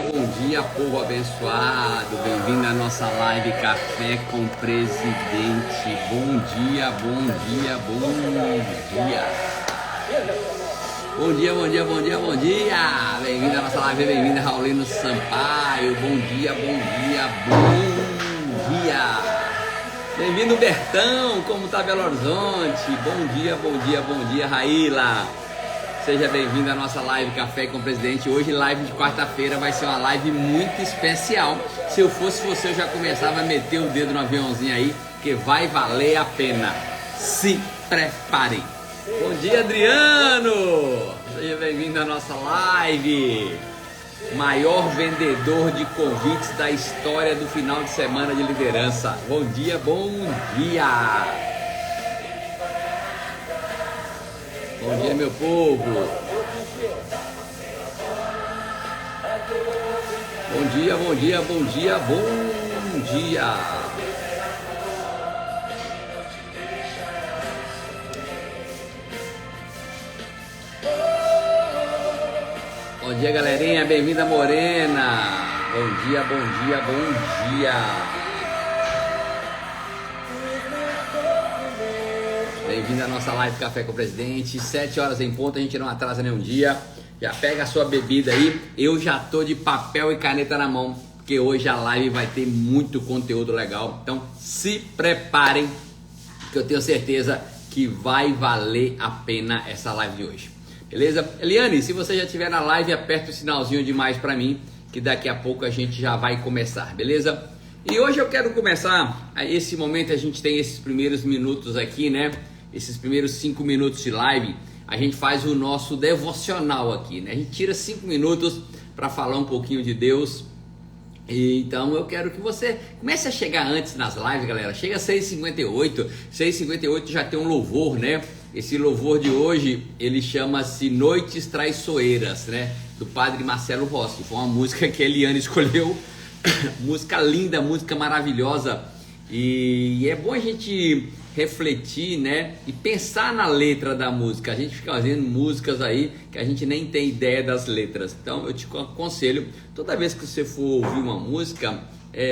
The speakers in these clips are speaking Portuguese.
dia, povo abençoado. Bem-vindo à nossa live Café com Presidente. Bom dia, bom dia, bom dia. Bom dia, bom dia, bom dia, bom dia. Bem-vindo à nossa live, bem-vindo a Raulino Sampaio. Bom dia, bom dia, bom dia. Bem-vindo, Bertão. Como tá Belo Horizonte? Bom dia, bom dia, bom dia, Raíla. Seja bem-vindo à nossa live Café com o Presidente. Hoje, live de quarta-feira, vai ser uma live muito especial. Se eu fosse você, eu já começava a meter o dedo no aviãozinho aí, porque vai valer a pena. Se preparem. Bom dia, Adriano! Seja bem-vindo à nossa live. Maior vendedor de convites da história do final de semana de liderança. Bom dia, bom dia! Bom dia, meu povo. Bom dia, bom dia, bom dia, bom dia. Bom dia, galerinha. Bem-vinda, Morena. Bom dia, bom dia, bom dia. Bem-vindo à nossa live Café com o Presidente. 7 horas em ponto, a gente não atrasa nenhum dia. Já pega a sua bebida aí. Eu já tô de papel e caneta na mão, porque hoje a live vai ter muito conteúdo legal. Então se preparem, que eu tenho certeza que vai valer a pena essa live de hoje. Beleza? Eliane, se você já estiver na live, aperta o sinalzinho de mais para mim, que daqui a pouco a gente já vai começar, beleza? E hoje eu quero começar, esse momento a gente tem esses primeiros minutos aqui, né? Esses primeiros 5 minutos de live, a gente faz o nosso devocional aqui, né? A gente tira 5 minutos para falar um pouquinho de Deus. E então eu quero que você comece a chegar antes nas lives, galera. Chega às 6h58, 6h58 já tem um louvor, né? Esse louvor de hoje, ele chama-se Noites Traiçoeiras, né? Do Padre Marcelo Rossi. Foi uma música que a Eliane escolheu, música linda, música maravilhosa. E é bom a gente refletir, né, e pensar na letra da música. A gente fica fazendo músicas aí que a gente nem tem ideia das letras. Então eu te aconselho, toda vez que você for ouvir uma música,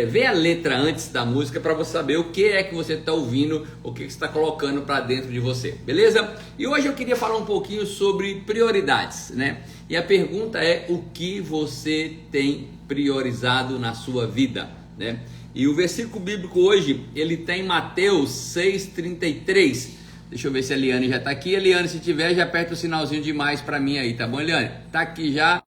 vê a letra antes da música para você saber o que é que você está ouvindo, o que você está colocando para dentro de você, beleza? E hoje eu queria falar um pouquinho sobre prioridades, né? E a pergunta é: o que você tem priorizado na sua vida, né? E o versículo bíblico hoje, ele tem Mateus 6,33. Deixa eu ver se a Eliane já está aqui. Eliane, se tiver, já aperta o sinalzinho de mais para mim aí, tá bom, Eliane? Tá aqui já.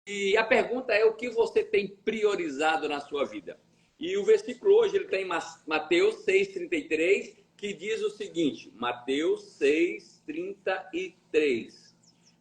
E a pergunta é: o que você tem priorizado na sua vida? E o versículo hoje, ele tem Mateus 6,33, que diz o seguinte, Mateus 6,33.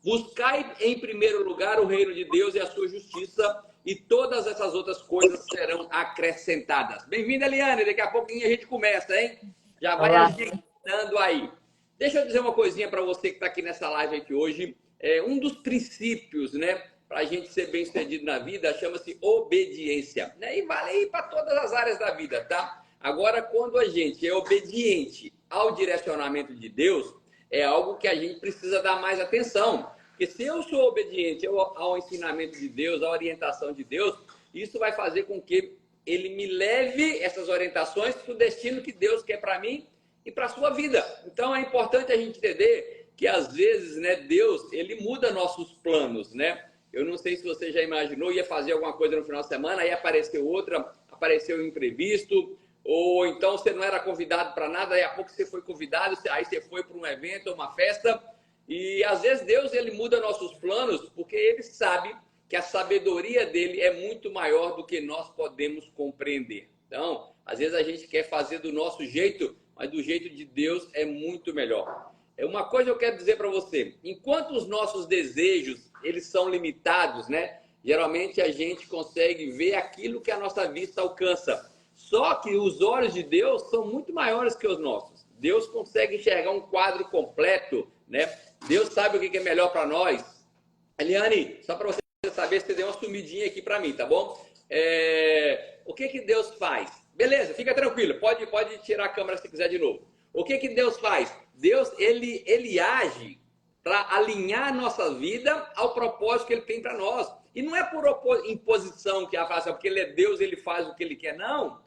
Buscai em primeiro lugar o reino de Deus e a sua justiça, e todas essas outras coisas serão acrescentadas. Bem-vinda, Eliane. Daqui a pouquinho a gente começa, hein? Já vai ajeitando aí. Deixa eu dizer uma coisinha para você que está aqui nessa live aqui hoje. Um dos princípios, né, para a gente ser bem-sucedido na vida, chama-se obediência, né? E vale aí para todas as áreas da vida, tá? Agora, quando a gente é obediente ao direcionamento de Deus, é algo que a gente precisa dar mais atenção. Porque se eu sou obediente ao ensinamento de Deus, à orientação de Deus, isso vai fazer com que ele me leve essas orientações para o destino que Deus quer para mim e para a sua vida. Então é importante a gente entender que às vezes, né, Deus, ele muda nossos planos, né? Eu não sei se você já imaginou, ia fazer alguma coisa no final de semana, aí apareceu outra, apareceu um imprevisto, ou então você não era convidado para nada, aí a pouco você foi convidado, aí você foi para um evento, uma festa, e às vezes Deus, ele muda nossos planos, porque ele sabe que a sabedoria dele é muito maior do que nós podemos compreender. Então, às vezes a gente quer fazer do nosso jeito, mas do jeito de Deus é muito melhor. Uma coisa eu quero dizer para você: enquanto os nossos desejos, eles são limitados, né? Geralmente a gente consegue ver aquilo que a nossa vista alcança. Só que os olhos de Deus são muito maiores que os nossos. Deus consegue enxergar um quadro completo, né? Deus sabe o que é melhor para nós. Eliane, só para você saber, você deu uma sumidinha aqui para mim, tá bom? O que Deus faz? Beleza, fica tranquilo, pode tirar a câmera se quiser de novo. O que Deus faz? Deus, ele age para alinhar a nossa vida ao propósito que ele tem para nós. E não é por imposição que a faz, porque ele é Deus, ele faz o que ele quer, não.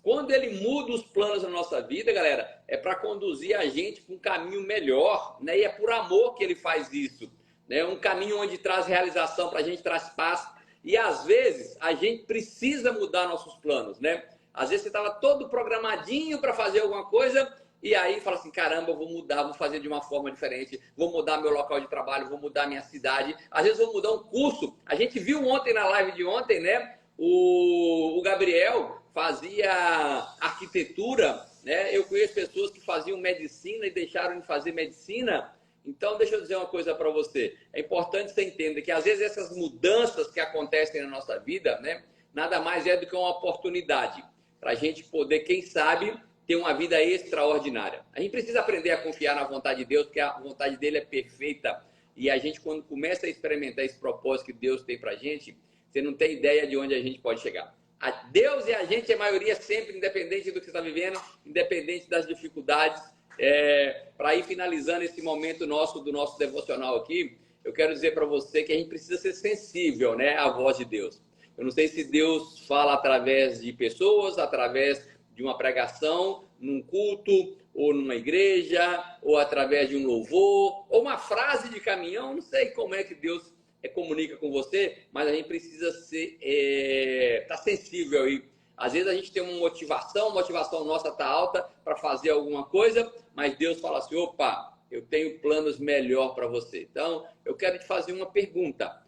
Quando ele muda os planos da nossa vida, galera, é para conduzir a gente para um caminho melhor, né? E é por amor que ele faz isso, né? Um caminho onde traz realização para a gente, traz paz. E às vezes a gente precisa mudar nossos planos, né? Às vezes você estava todo programadinho para fazer alguma coisa e aí fala assim, caramba, eu vou mudar, vou fazer de uma forma diferente, vou mudar meu local de trabalho, vou mudar minha cidade, às vezes vou mudar um curso. A gente viu ontem na live de ontem, né? O Gabriel fazia arquitetura, né? Eu conheço pessoas que faziam medicina e deixaram de fazer medicina. Então, deixa eu dizer uma coisa para você. É importante você entender que, às vezes, essas mudanças que acontecem na nossa vida, né? Nada mais é do que uma oportunidade para a gente poder, quem sabe, ter uma vida extraordinária. A gente precisa aprender a confiar na vontade de Deus, porque a vontade dele é perfeita. E a gente, quando começa a experimentar esse propósito que Deus tem para a gente, você não tem ideia de onde a gente pode chegar. Deus e a gente, a maioria, sempre, independente do que você está vivendo, independente das dificuldades. Para ir finalizando esse momento do nosso devocional aqui, eu quero dizer para você que a gente precisa ser sensível, né, à voz de Deus. Eu não sei se Deus fala através de pessoas, através de uma pregação, num culto, ou numa igreja, ou através de um louvor, ou uma frase de caminhão, não sei como é que Deus comunica com você, mas a gente precisa estar sensível aí. Às vezes a gente tem uma motivação, a motivação nossa está alta para fazer alguma coisa, mas Deus fala assim, opa, eu tenho planos melhor para você. Então, eu quero te fazer uma pergunta.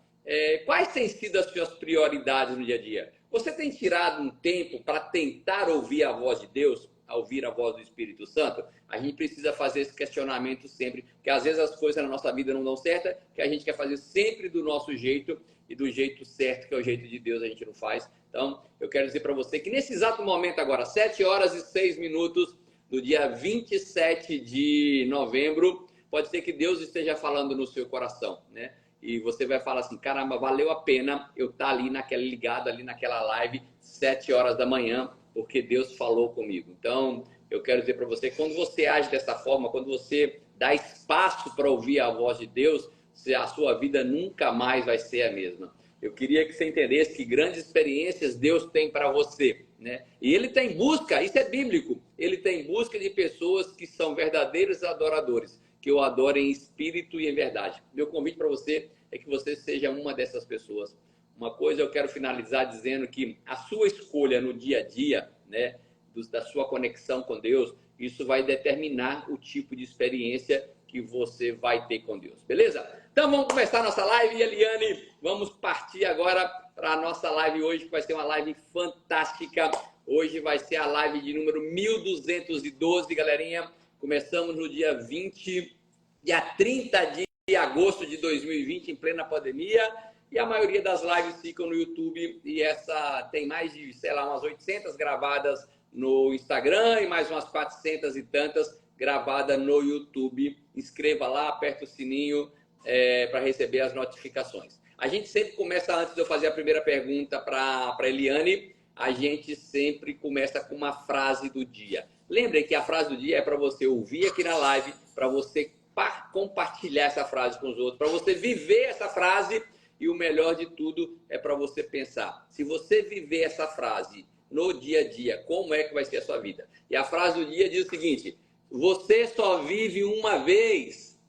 Quais têm sido as suas prioridades no dia a dia? Você tem tirado um tempo para tentar ouvir a voz de Deus, ouvir a voz do Espírito Santo? A gente precisa fazer esse questionamento sempre, porque às vezes as coisas na nossa vida não dão certo, que a gente quer fazer sempre do nosso jeito e do jeito certo, que é o jeito de Deus, a gente não faz. Então, eu quero dizer para você que nesse exato momento agora, 7h06, no dia 27 de novembro, pode ser que Deus esteja falando no seu coração, né? E você vai falar assim, caramba, valeu a pena eu estar ali ligado ali naquela live, 7h da manhã, porque Deus falou comigo. Então, eu quero dizer para você, quando você age dessa forma, quando você dá espaço para ouvir a voz de Deus, a sua vida nunca mais vai ser a mesma. Eu queria que você entendesse que grandes experiências Deus tem para você, né? E Ele tem busca, isso é bíblico, Ele tem busca de pessoas que são verdadeiros adoradores, que o adorem em espírito e em verdade. Meu convite para você é que você seja uma dessas pessoas. Uma coisa eu quero finalizar dizendo que a sua escolha no dia a dia, né, da sua conexão com Deus, isso vai determinar o tipo de experiência que você vai ter com Deus, beleza? Então vamos começar a nossa live, e Eliane, vamos partir agora para a nossa live hoje, que vai ser uma live fantástica. Hoje vai ser a live de número 1212, galerinha. Começamos no dia 30 de agosto de 2020, em plena pandemia, e a maioria das lives ficam no YouTube, e essa tem mais de, sei lá, umas 800 gravadas no Instagram e mais umas 400 e tantas gravadas no YouTube. Inscreva lá, aperta o sininho para receber as notificações. A gente sempre começa, antes de eu fazer a primeira pergunta para Eliane, a gente sempre começa com uma frase do dia. Lembrem que a frase do dia é para você ouvir aqui na live, para você compartilhar essa frase com os outros, para você viver essa frase, e o melhor de tudo é para você pensar. Se você viver essa frase no dia a dia, como é que vai ser a sua vida? E a frase do dia diz o seguinte: você só vive uma vez,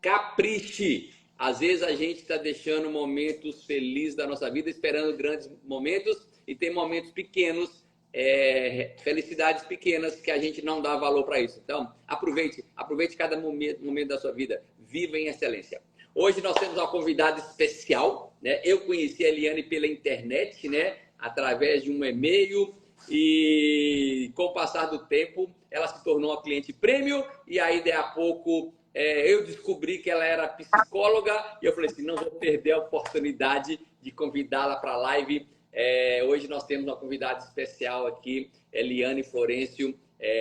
capriche. Às vezes a gente está deixando momentos felizes da nossa vida, esperando grandes momentos, e tem momentos pequenos, felicidades pequenas, que a gente não dá valor para isso. Então, aproveite cada momento da sua vida, viva em excelência. Hoje nós temos uma convidada especial, né? Eu conheci a Eliane pela internet, né? Através de um e-mail, e com o passar do tempo ela se tornou uma cliente premium, e aí daí a pouco eu descobri que ela era psicóloga, e eu falei assim, não vou perder a oportunidade de convidá-la para a live. Hoje nós temos uma convidada especial aqui, Eliane Florencio,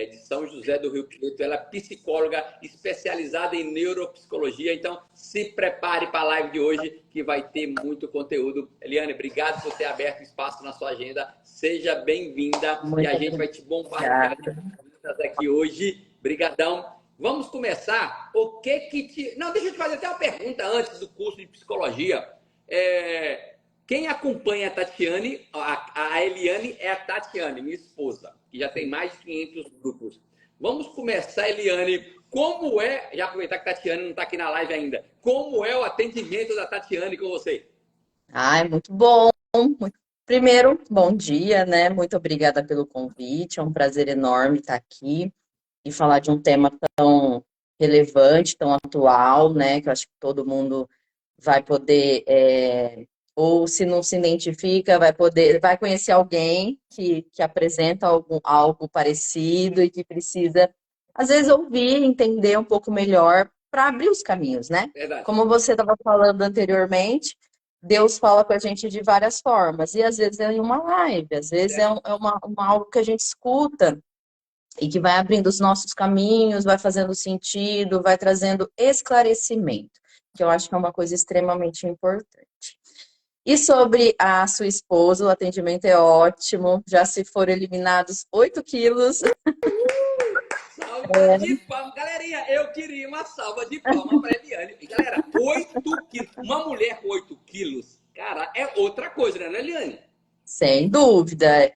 de São José do Rio Preto. Ela é psicóloga especializada em neuropsicologia. Então, se prepare para a live de hoje, que vai ter muito conteúdo. Eliane, obrigado por ter aberto espaço na sua agenda. Seja bem-vinda, e a gente vai te bombardear aqui hoje. Brigadão. Vamos começar. O que que te... Não, deixa eu te fazer até uma pergunta antes do curso de psicologia. Quem acompanha a Tatiane, a Eliane é a Tatiane, minha esposa, que já tem mais de 500 grupos. Vamos começar, Eliane. Como é, já aproveitar que a Tatiane não está aqui na live ainda, como é o atendimento da Tatiane com você? Ai, muito bom. Primeiro, bom dia, né? Muito obrigada pelo convite. É um prazer enorme estar aqui e falar de um tema tão relevante, tão atual, né? Que eu acho que todo mundo vai poder, ou se não se identifica, vai conhecer alguém que apresenta algo parecido e que precisa, às vezes, ouvir, entender um pouco melhor para abrir os caminhos, né? Verdade. Como você estava falando anteriormente, Deus fala com a gente de várias formas, e às vezes é em uma live, às vezes algo que a gente escuta e que vai abrindo os nossos caminhos, vai fazendo sentido, vai trazendo esclarecimento, que eu acho que é uma coisa extremamente importante. E sobre a sua esposa, o atendimento é ótimo, já se foram eliminados 8 quilos. Salva de palmas. Galerinha, eu queria uma salva de palmas para Eliane. E, galera, 8 quilos. Uma mulher com 8 quilos, cara, é outra coisa, né, Eliane? Sem dúvida.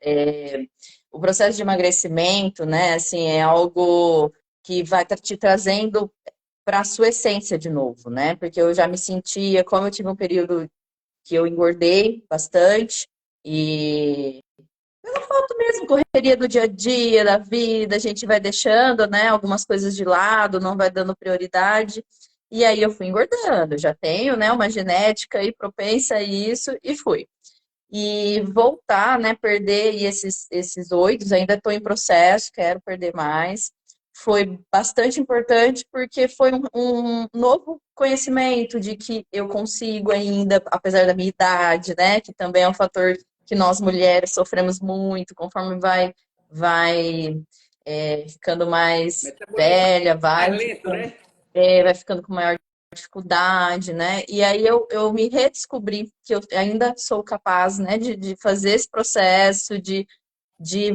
O processo de emagrecimento, né, assim, é algo que vai te trazendo para a sua essência de novo, né? Porque eu já me sentia, como eu tive um período que eu engordei bastante, e pela falta mesmo, correria do dia a dia, da vida, a gente vai deixando, né, algumas coisas de lado, não vai dando prioridade. E aí eu fui engordando, já tenho, né, uma genética aí propensa a isso e fui. E voltar, né, perder esses 8, ainda estou em processo, quero perder mais. Foi bastante importante porque foi um novo conhecimento de que eu consigo ainda, apesar da minha idade, né, que também é um fator que nós mulheres sofremos muito, conforme vai ficando mais Metabolismo velha, mais lento, né? vai ficando com maior dificuldade, né? E aí eu me redescobri que eu ainda sou capaz, né, de fazer esse processo, de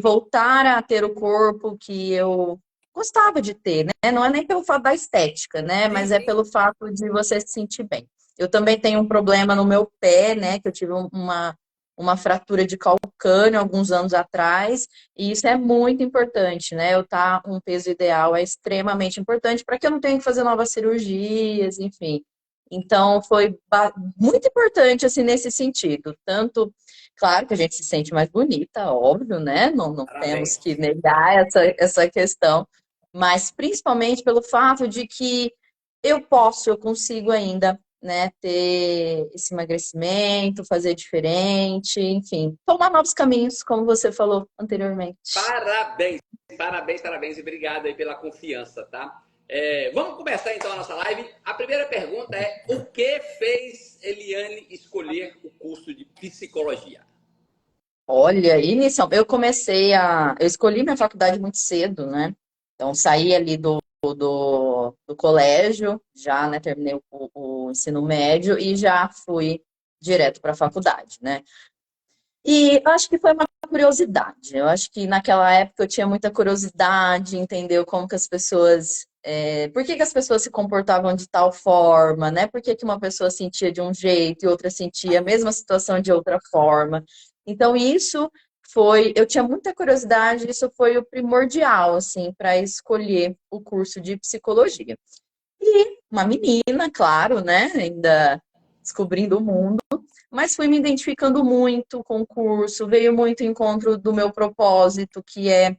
voltar a ter o corpo que eu gostava de ter, né? Não é nem pelo fato da estética, né? Sim, Mas é sim. pelo fato de você se sentir bem. Eu também tenho um problema no meu pé, né? Que eu tive uma fratura de calcâneo alguns anos atrás, e isso é muito importante, né? Eu estar um peso ideal é extremamente importante para que eu não tenha que fazer novas cirurgias, enfim. Então, foi muito importante, assim, nesse sentido. Tanto, claro que a gente se sente mais bonita, óbvio, né? Não temos Parabéns. que negar essa questão, mas principalmente pelo fato de que eu consigo ainda, né, ter esse emagrecimento, fazer diferente, enfim, tomar novos caminhos, como você falou anteriormente. Parabéns, parabéns, parabéns e obrigado aí pela confiança, tá? Vamos começar então a nossa live. A primeira pergunta é: o que fez Eliane escolher o curso de psicologia? Olha, eu escolhi minha faculdade muito cedo, né? Então, saí ali do colégio, já, né, terminei o ensino médio e já fui direto para a faculdade, né? E eu acho que foi uma curiosidade. Eu acho que naquela época eu tinha muita curiosidade, entender como que as pessoas. Por que que as pessoas se comportavam de tal forma, né? Por que que uma pessoa sentia de um jeito e outra sentia a mesma situação de outra forma? Então, isso foi. Eu tinha muita curiosidade, isso foi o primordial, assim, para escolher o curso de psicologia. E uma menina, claro, né? Ainda descobrindo o mundo, mas fui me identificando muito com o curso, veio muito em encontro do meu propósito, que é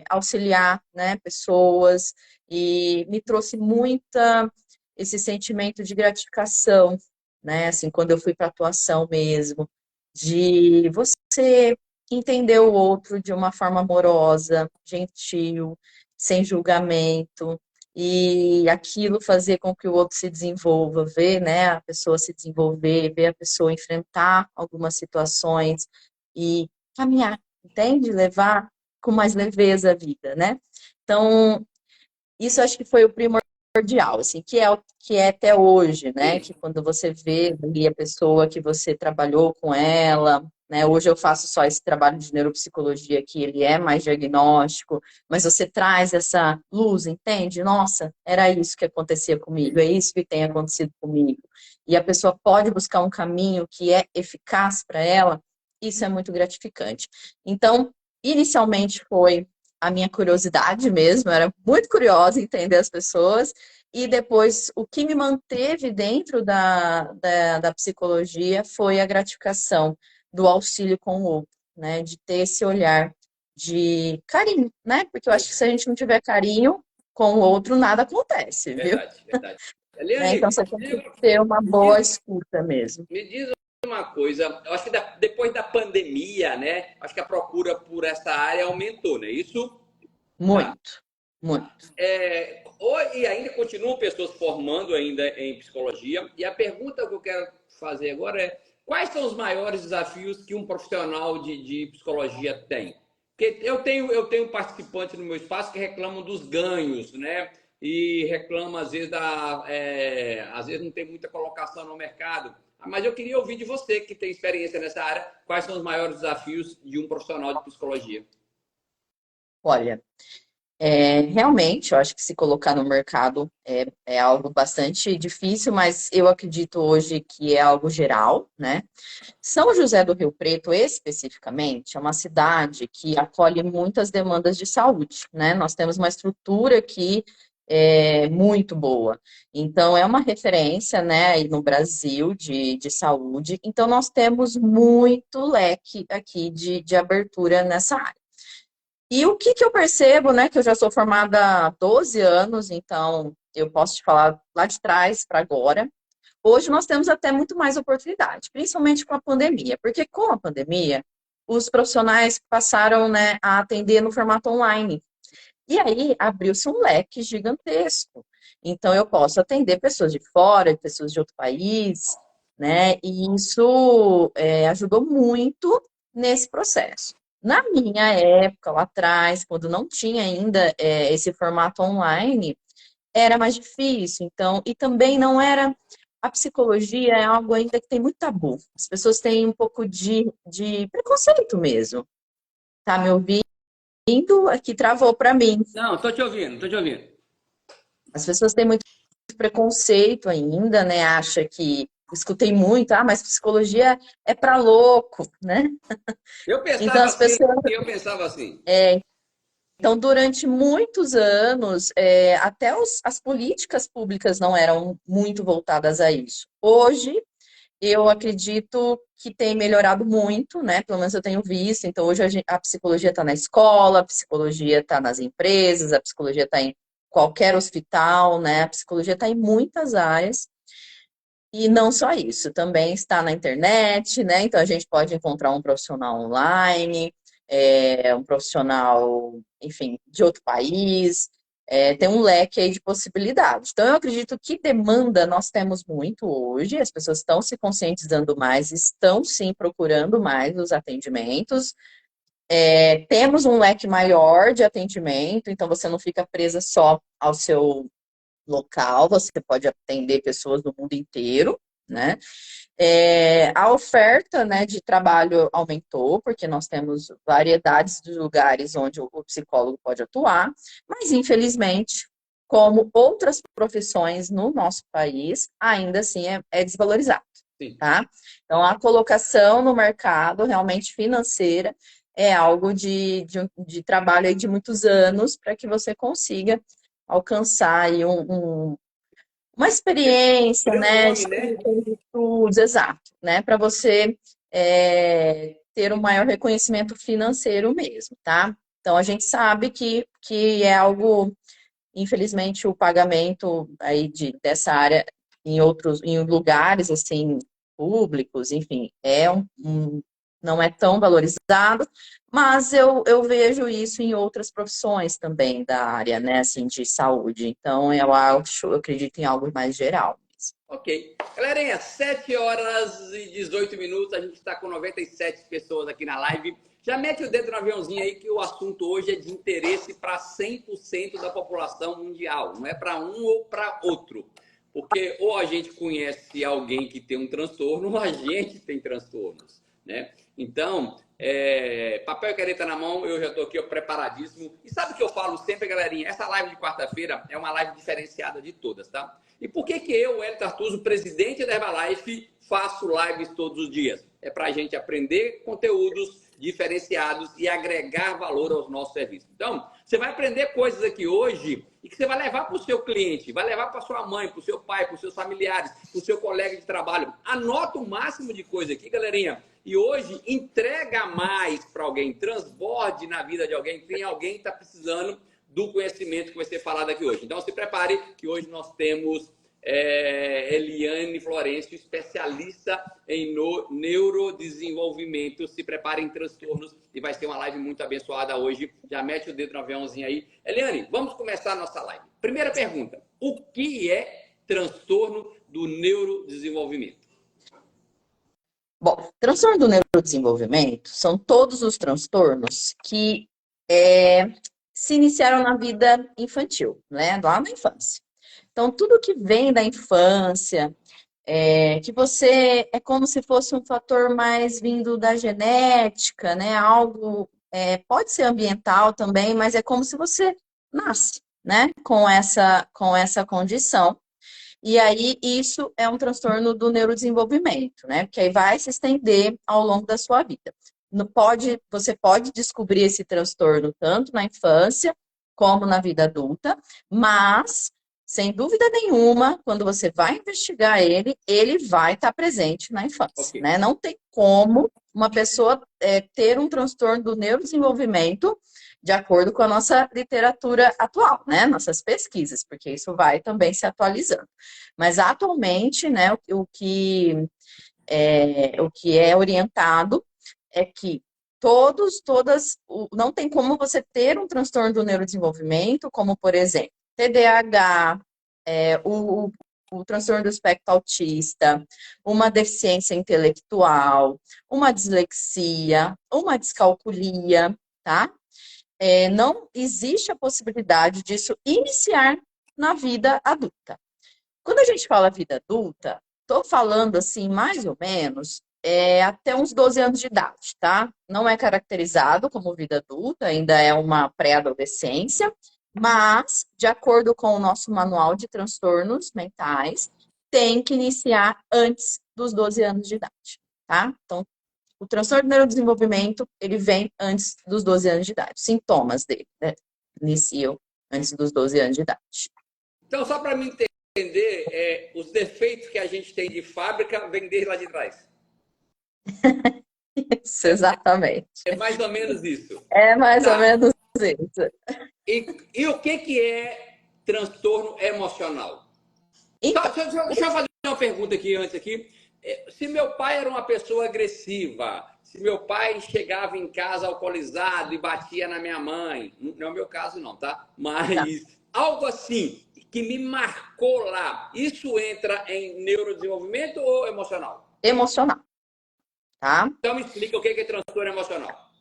auxiliar, né, pessoas, e me trouxe muita esse sentimento de gratificação, né, assim, quando eu fui para atuação mesmo, de você entender o outro de uma forma amorosa, gentil, sem julgamento, e aquilo fazer com que o outro se desenvolva, ver, né, a pessoa se desenvolver, ver a pessoa enfrentar algumas situações e caminhar, entende? Levar com mais leveza a vida, né? Então, isso acho que foi o primordial, assim, que é até hoje, né? Sim. Que quando você vê ali a pessoa que você trabalhou com ela, né? Hoje eu faço só esse trabalho de neuropsicologia que ele é mais diagnóstico, mas você traz essa luz, entende? Nossa, era isso que acontecia comigo, é isso que tem acontecido comigo. E a pessoa pode buscar um caminho que é eficaz para ela, isso é muito gratificante. Então, inicialmente foi a minha curiosidade mesmo, eu era muito curiosa em entender as pessoas, e depois o que me manteve dentro da psicologia foi a gratificação do auxílio com o outro, né? De ter esse olhar de carinho, né? Porque eu acho que se a gente não tiver carinho com o outro, nada acontece, viu? Verdade, verdade. Né? Então Eliane, você tem que ter uma me diz, boa escuta mesmo. me diz uma coisa, eu acho que depois da pandemia, né? Acho que a procura por essa área aumentou, não é isso? Tá. Muito, muito. E ainda continuam pessoas formando ainda em psicologia. E a pergunta que eu quero fazer agora é: quais são os maiores desafios que um profissional de psicologia tem? Porque eu tenho participantes no meu espaço que reclamam dos ganhos, né? E reclamam, às vezes, às vezes não tem muita colocação no mercado. Mas eu queria ouvir de você, que tem experiência nessa área, quais são os maiores desafios de um profissional de psicologia? Olha, realmente, eu acho que se colocar no mercado é algo bastante difícil, mas eu acredito hoje que é algo geral, né? São José do Rio Preto, especificamente, é uma cidade que acolhe muitas demandas de saúde, né? Nós temos uma estrutura aqui muito boa. Então, é uma referência, né, aí no Brasil de saúde. Então, nós temos muito leque aqui de abertura nessa área. E o que que eu percebo, né, que eu já sou formada há 12 anos, então eu posso te falar lá de trás para agora. Hoje nós temos até muito mais oportunidade, principalmente com a pandemia, porque com a pandemia, os profissionais passaram, né, a atender no formato online. E aí abriu-se um leque gigantesco. Então eu posso atender pessoas de fora, pessoas de outro país, né? E isso ajudou muito nesse processo. Na minha época, lá atrás, quando não tinha ainda esse formato online, era mais difícil. Então, e também não era. A psicologia é algo ainda que tem muito tabu. As pessoas têm um pouco de preconceito mesmo. Tá me ouvindo? Aqui travou para mim. Não, estou te ouvindo, estou te ouvindo. As pessoas têm muito preconceito ainda, né? Acha que escutei muito, mas psicologia é para louco, né? Eu Então pensava as assim, pessoas, eu pensava assim. então durante muitos anos, até as políticas públicas não eram muito voltadas a isso. Hoje eu acredito que tem melhorado muito, né? Pelo menos eu tenho visto. Então hoje a psicologia está na escola, a psicologia está nas empresas, a psicologia está em qualquer hospital, né? A psicologia está em muitas áreas. E não só isso, também está na internet, né? Então a gente pode encontrar um profissional online, um profissional, enfim, de outro país, tem um leque aí de possibilidades. Então eu acredito que demanda nós temos muito hoje, as pessoas estão se conscientizando mais, estão sim procurando mais os atendimentos. Temos um leque maior de atendimento, então você não fica presa só ao seu local, você pode atender pessoas do mundo inteiro, né? A oferta, né, de trabalho aumentou, porque nós temos variedades de lugares onde o psicólogo pode atuar, mas infelizmente, como outras profissões no nosso país, ainda assim é desvalorizado, Sim. tá? Então, a colocação no mercado realmente financeira é algo de trabalho aí de muitos anos para que você consiga alcançar aí uma experiência, Ter um né, nome, né? de estudos, exato, né, para você ter um maior reconhecimento financeiro mesmo, tá? Então, a gente sabe que é algo, infelizmente, o pagamento aí dessa área em lugares, assim, públicos, enfim, não é tão valorizado, mas eu vejo isso em outras profissões também da área, né, assim, de saúde. Então, eu acredito em algo mais geral. Ok. Galerinha, 7 horas e 18 minutos, a gente está com 97 pessoas aqui na live. Já mete o dedo no aviãozinho aí que o assunto hoje é de interesse para 100% da população mundial. Não é para um ou para outro. Porque ou a gente conhece alguém que tem um transtorno ou a gente tem transtornos. né? Então, papel e caneta na mão, eu já estou aqui ó, preparadíssimo. E sabe o que eu falo sempre, galerinha? Essa live de quarta-feira é uma live diferenciada de todas, tá? E por que eu, Hélio Tartuso, presidente da Herbalife, faço lives todos os dias? É para a gente aprender conteúdos diferenciados e agregar valor aos nossos serviços. Então, você vai aprender coisas aqui hoje e que você vai levar para o seu cliente, vai levar para sua mãe, para o seu pai, para os seus familiares, para o seu colega de trabalho. Anota o máximo de coisa aqui, galerinha. E hoje, entrega mais para alguém, transborde na vida de alguém. Tem alguém que está precisando do conhecimento que vai ser falado aqui hoje. Então, se prepare que hoje nós temos Eliane Florencio, especialista em neurodesenvolvimento. Se prepare em transtornos e vai ser uma live muito abençoada hoje. Já mete o dedo no aviãozinho aí. Eliane, vamos começar a nossa live. Primeira pergunta: o que é transtorno do neurodesenvolvimento? Bom, transtorno do neurodesenvolvimento são todos os transtornos que se iniciaram na vida infantil, né? Lá na infância. Então, tudo que vem da infância, que você é como se fosse um fator mais vindo da genética, né? Algo pode ser ambiental também, mas é como se você nasce, né? Com essa condição. E aí, isso é um transtorno do neurodesenvolvimento, né? Que aí vai se estender ao longo da sua vida. Você pode descobrir esse transtorno tanto na infância como na vida adulta, mas, sem dúvida nenhuma, quando você vai investigar ele vai estar presente na infância, Okay. né? Não tem como uma pessoa ter um transtorno do neurodesenvolvimento de acordo com a nossa literatura atual, né? Nossas pesquisas, porque isso vai também se atualizando. Mas atualmente, né, o que é orientado é que não tem como você ter um transtorno do neurodesenvolvimento, como, por exemplo, TDAH, o transtorno do espectro autista, uma deficiência intelectual, uma dislexia, uma descalculia, tá? Não existe a possibilidade disso iniciar na vida adulta. Quando a gente fala vida adulta, estou falando assim, mais ou menos, até uns 12 anos de idade, tá? Não é caracterizado como vida adulta, ainda é uma pré-adolescência, mas, de acordo com o nosso manual de transtornos mentais, tem que iniciar antes dos 12 anos de idade, tá? Então, o transtorno do neurodesenvolvimento, ele vem antes dos 12 anos de idade. Sintomas dele, né? Iniciam antes dos 12 anos de idade. Então, só para mim entender, os defeitos que a gente tem de fábrica vêm desde lá de trás. Isso, exatamente. É mais ou menos isso. É mais ou menos isso. E o que é transtorno emocional? Então, Deixa eu fazer uma pergunta aqui antes aqui. Se meu pai era uma pessoa agressiva, se meu pai chegava em casa alcoolizado e batia na minha mãe, não é o meu caso não, tá? Mas algo assim que me marcou lá, isso entra em neurodesenvolvimento ou emocional? Emocional, tá? Então me explica o que é transtorno emocional.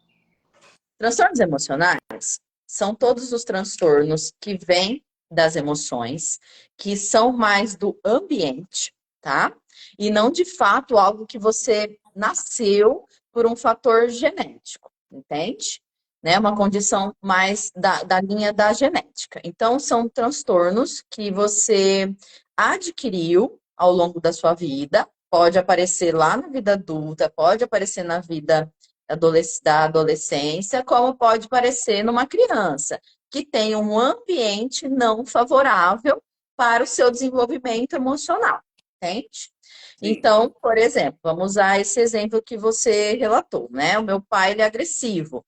Transtornos emocionais são todos os transtornos que vêm das emoções, que são mais do ambiente, tá? E não de fato algo que você nasceu por um fator genético, entende? Né? Uma condição mais da linha da genética. Então, são transtornos que você adquiriu ao longo da sua vida, pode aparecer lá na vida adulta, pode aparecer na vida da adolescência, como pode aparecer numa criança que tem um ambiente não favorável para o seu desenvolvimento emocional, entende? Sim. Então, por exemplo, vamos usar esse exemplo que você relatou, né? O meu pai, ele é agressivo.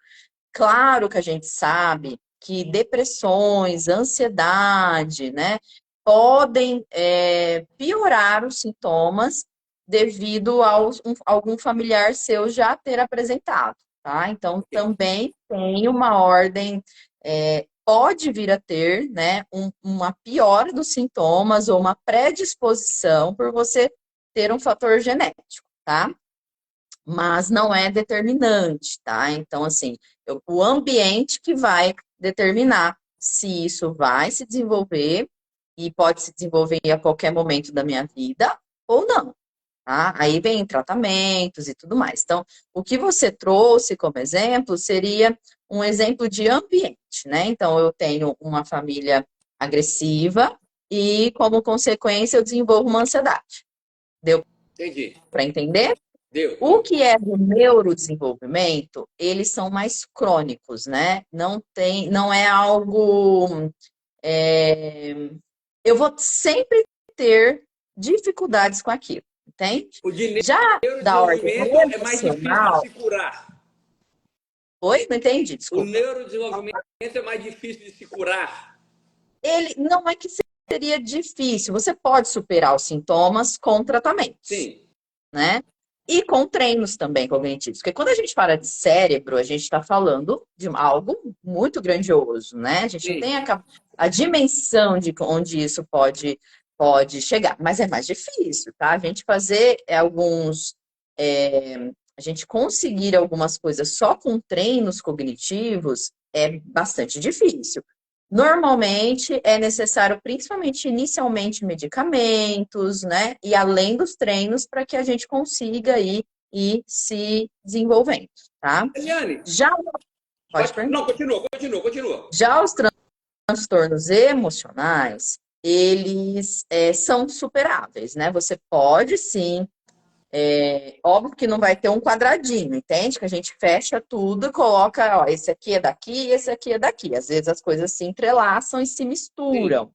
Claro que a gente sabe que depressões, ansiedade, né, podem piorar os sintomas devido a algum familiar seu já ter apresentado, tá? Então, também tem uma ordem, pode vir a ter, né, uma piora dos sintomas ou uma predisposição por você ter um fator genético, tá? Mas não é determinante, tá? Então, assim, o ambiente que vai determinar se isso vai se desenvolver e pode se desenvolver a qualquer momento da minha vida ou não, tá? Aí vem tratamentos e tudo mais. Então, o que você trouxe como exemplo seria um exemplo de ambiente, né? Então, eu tenho uma família agressiva e, como consequência, eu desenvolvo uma ansiedade. Deu Entendi. para entender? Deu, O deu. que é do neurodesenvolvimento, eles são mais crônicos, né? Não é algo. é, eu vou sempre ter dificuldades com aquilo, entende? O de Já da ordem neurodesenvolvimento é mais difícil de emocional, se curar. oi, não entendi, O desculpa. neurodesenvolvimento é mais difícil de se curar. Ele não é que seria difícil, você pode superar os sintomas com tratamentos, Sim, né? E com treinos também cognitivos. Porque quando a gente fala de cérebro, a gente está falando de algo muito grandioso, né? A gente não tem sim. a dimensão de onde isso pode chegar. Mas é mais difícil, tá? A gente fazer a gente conseguir algumas coisas só com treinos cognitivos é bastante difícil. Normalmente é necessário, principalmente inicialmente, medicamentos, né? E além dos treinos, para que a gente consiga ir se desenvolvendo, tá? Eliane, Já, pode não, perguntar. continua. Já os transtornos emocionais, eles são superáveis, né? Você pode sim. Óbvio que não vai ter um quadradinho, entende? Que a gente fecha tudo e coloca, ó, esse aqui é daqui, esse aqui é daqui. Às vezes as coisas se entrelaçam e se Sim, misturam,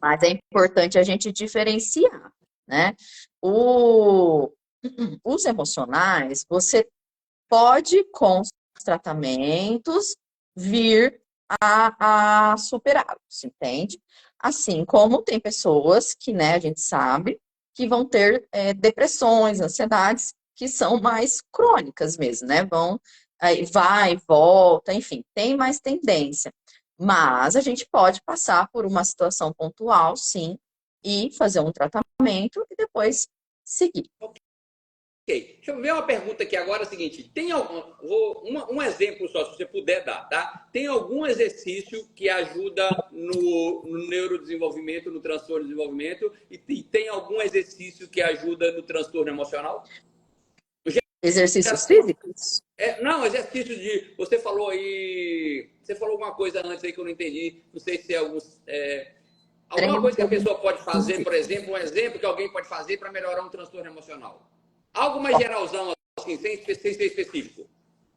mas é importante a gente diferenciar, né? O- os emocionais, você pode, com os tratamentos, vir a superá-los, entende? Assim como tem pessoas que, né, a gente sabe, que vão ter depressões, ansiedades, que são mais crônicas mesmo, né? Aí vai, volta, enfim, tem mais tendência. Mas a gente pode passar por uma situação pontual, sim, e fazer um tratamento e depois seguir. ok. Deixa eu ver uma pergunta aqui agora, é o seguinte, tem algum, um exemplo só, se você puder dar, tá? Tem algum exercício que ajuda no neurodesenvolvimento, no transtorno de desenvolvimento, e tem algum exercício que ajuda no transtorno emocional? Exercícios físicos? Não, exercício de. Você falou aí. Você falou alguma coisa antes aí que eu não entendi. Não sei se é alguma Treino coisa que a pessoa pode fazer, por cognitivo. exemplo, um exemplo que alguém pode fazer para melhorar um transtorno emocional. Algo mais geralzão, assim, sem ser específico.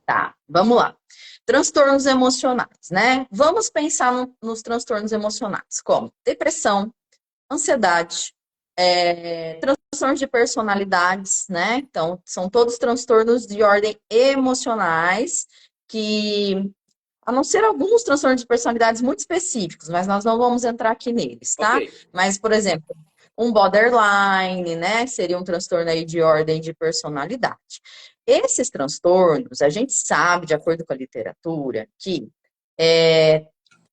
Tá, vamos lá. Transtornos emocionais, né? Vamos pensar nos transtornos emocionais, como depressão, ansiedade, transtornos de personalidades, né? Então, são todos transtornos de ordem emocionais que, a não ser alguns transtornos de personalidades muito específicos, mas nós não vamos entrar aqui neles, Ok, tá? Mas, por exemplo, um borderline, né? Seria um transtorno aí de ordem de personalidade. Esses transtornos, a gente sabe, de acordo com a literatura, que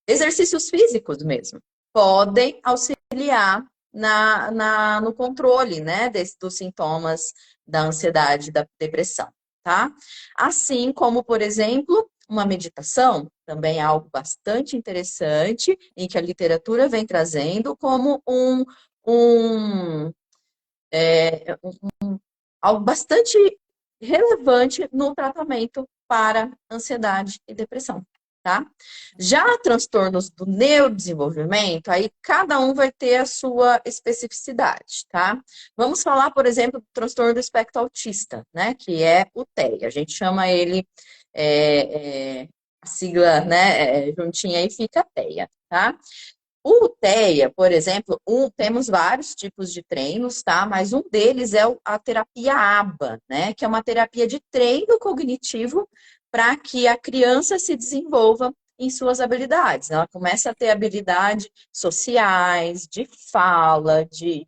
exercícios físicos mesmo podem auxiliar no controle, né, dos sintomas da ansiedade e da depressão, tá? Assim como, por exemplo, uma meditação, também é algo bastante interessante, em que a literatura vem trazendo como um, algo bastante relevante no tratamento para ansiedade e depressão, tá? Já transtornos do neurodesenvolvimento, aí cada um vai ter a sua especificidade, tá? Vamos falar, por exemplo, do transtorno do espectro autista, né? Que é o TEA. A gente chama ele, a sigla, né, juntinha aí fica TEA, tá? O TEA, por exemplo, temos vários tipos de treinos, tá? Mas um deles é a terapia ABA, né? Que é uma terapia de treino cognitivo para que a criança se desenvolva em suas habilidades. Ela começa a ter habilidades sociais, de fala, de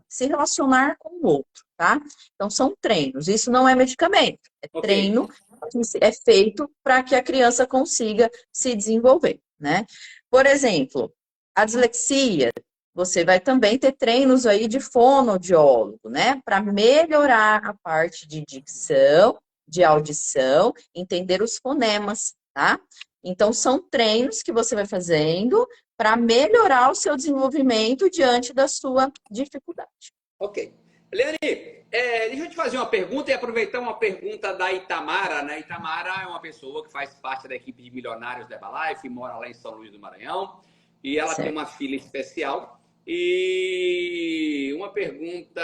se relacionar com o outro, tá? Então, são treinos. Isso não é medicamento, é ok. treino que é feito para que a criança consiga se desenvolver, né? Por exemplo, a dislexia, você vai também ter treinos aí de fonoaudiólogo, né? Para melhorar a parte de dicção, de audição, entender os fonemas, tá? Então, são treinos que você vai fazendo para melhorar o seu desenvolvimento diante da sua dificuldade. Ok. Leane, deixa eu te fazer uma pergunta e aproveitar uma pergunta da Itamara, né? Itamara é uma pessoa que faz parte da equipe de milionários da Herbalife, mora lá em São Luís do Maranhão, e ela tem Certo. uma filha especial. E uma pergunta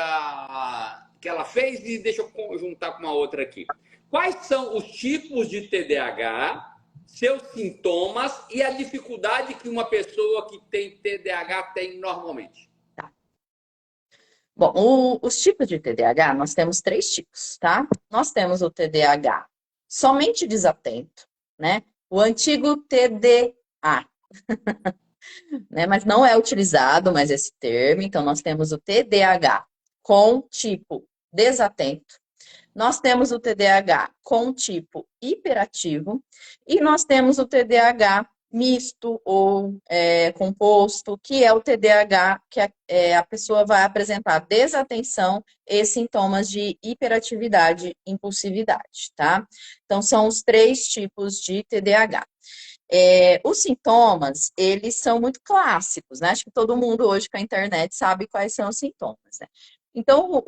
que ela fez, e deixa eu juntar com uma outra aqui. Quais são os tipos de TDAH, seus sintomas e a dificuldade que uma pessoa que tem TDAH tem normalmente? Tá. Bom, os tipos de TDAH, nós temos três tipos, tá? Nós temos o TDAH somente desatento, né? O antigo TDA, né? Mas não é utilizado mais esse termo, então nós temos o TDAH com tipo desatento. Nós temos o TDAH com tipo hiperativo e nós temos o TDAH misto ou composto, que é o TDAH que a pessoa vai apresentar desatenção e sintomas de hiperatividade e impulsividade, tá? Então, são os três tipos de TDAH. Os sintomas, eles são muito clássicos, né? Acho que todo mundo hoje com a internet sabe quais são os sintomas, né? Então,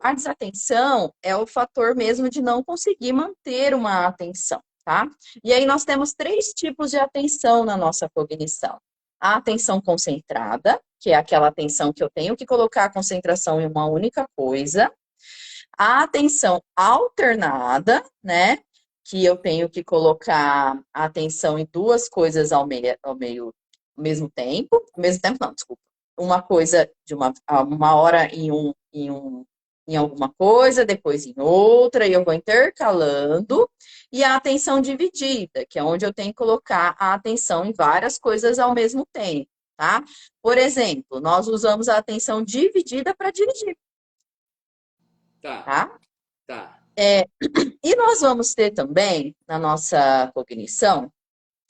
a desatenção é o fator mesmo de não conseguir manter uma atenção, tá? E aí nós temos três tipos de atenção na nossa cognição. A atenção concentrada, que é aquela atenção que eu tenho que colocar a concentração em uma única coisa. A atenção alternada, né? Que eu tenho que colocar a atenção em duas coisas ao mesmo tempo. Ao mesmo tempo, não, desculpa. Uma coisa de uma hora em alguma coisa, depois em outra, e eu vou intercalando. E a atenção dividida, que é onde eu tenho que colocar a atenção em várias coisas ao mesmo tempo, tá? Por exemplo, nós usamos a atenção dividida para dirigir, Tá, tá? tá. E nós vamos ter também, na nossa cognição,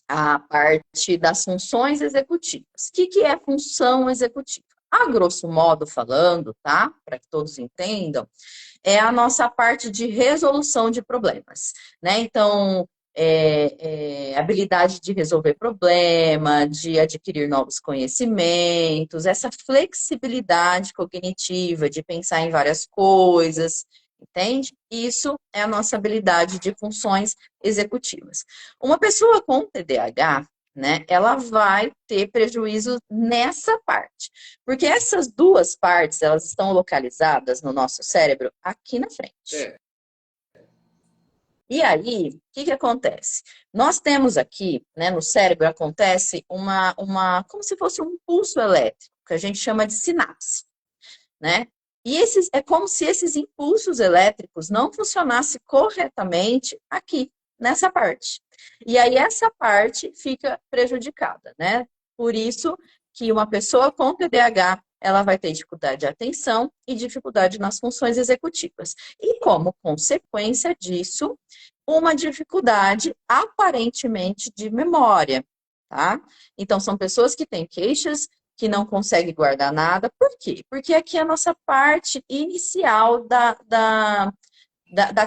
a parte das funções executivas. O que é função executiva? A grosso modo falando, tá? Para que todos entendam, é a nossa parte de resolução de problemas, né? Então, habilidade de resolver problema, de adquirir novos conhecimentos, essa flexibilidade cognitiva de pensar em várias coisas, entende? Isso é a nossa habilidade de funções executivas. Uma pessoa com TDAH, né, ela vai ter prejuízo nessa parte, porque essas duas partes, elas estão localizadas no nosso cérebro aqui na frente. É, E aí, o que acontece? Nós temos aqui, né, no cérebro, acontece como se fosse um pulso elétrico, que a gente chama de sinapse, né? E é como se esses impulsos elétricos não funcionassem corretamente aqui, nessa parte. E aí essa parte fica prejudicada, né? Por isso que uma pessoa com TDAH, ela vai ter dificuldade de atenção e dificuldade nas funções executivas. E como consequência disso, uma dificuldade aparentemente de memória, tá? Então são pessoas que têm queixas que não consegue guardar nada. Por quê? Porque aqui é a nossa parte inicial da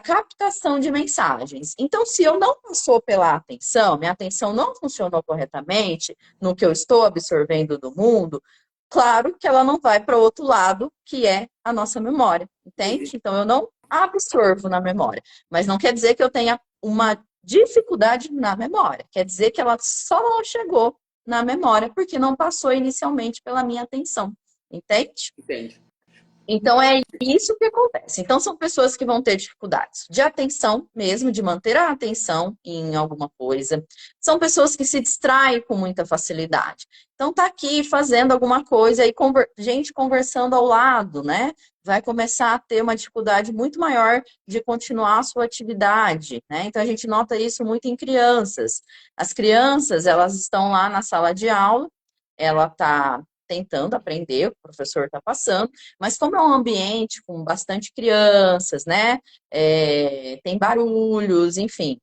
captação de mensagens. Então, se eu não passou pela atenção, minha atenção não funcionou corretamente no que eu estou absorvendo do mundo, claro que ela não vai para o outro lado, que é a nossa memória, entende? Então, eu não absorvo na memória. Mas não quer dizer que eu tenha uma dificuldade na memória. Quer dizer que ela só não chegou na memória porque não passou inicialmente pela minha atenção. Entende? entende. Então, é isso que acontece. Então, são pessoas que vão ter dificuldades de atenção mesmo, de manter a atenção em alguma coisa. São pessoas que se distraem com muita facilidade. Então, tá aqui fazendo alguma coisa e gente conversando ao lado, né? Vai começar a ter uma dificuldade muito maior de continuar a sua atividade, né? Então, a gente nota isso muito em crianças. As crianças, elas estão lá na sala de aula, ela tá tentando aprender, o professor está passando, mas como é um ambiente com bastante crianças, né? Tem barulhos, enfim,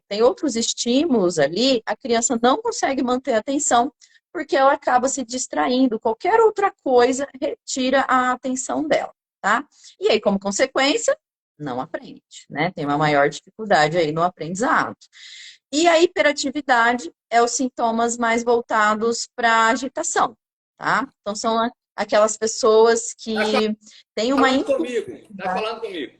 tem outros estímulos ali, a criança não consegue manter a atenção porque ela acaba se distraindo. Qualquer outra coisa retira a atenção dela, tá? E aí, como consequência, não aprende, né? Tem uma maior dificuldade aí no aprendizado. E a hiperatividade é os sintomas mais voltados para agitação, tá? Então, são aquelas pessoas que têm uma Falando comigo, tá falando comigo.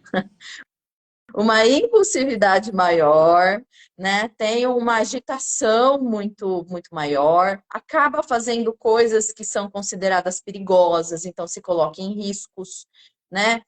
uma impulsividade maior, né? Tem uma agitação muito maior, acaba fazendo coisas que são consideradas perigosas, então se coloca em riscos, né?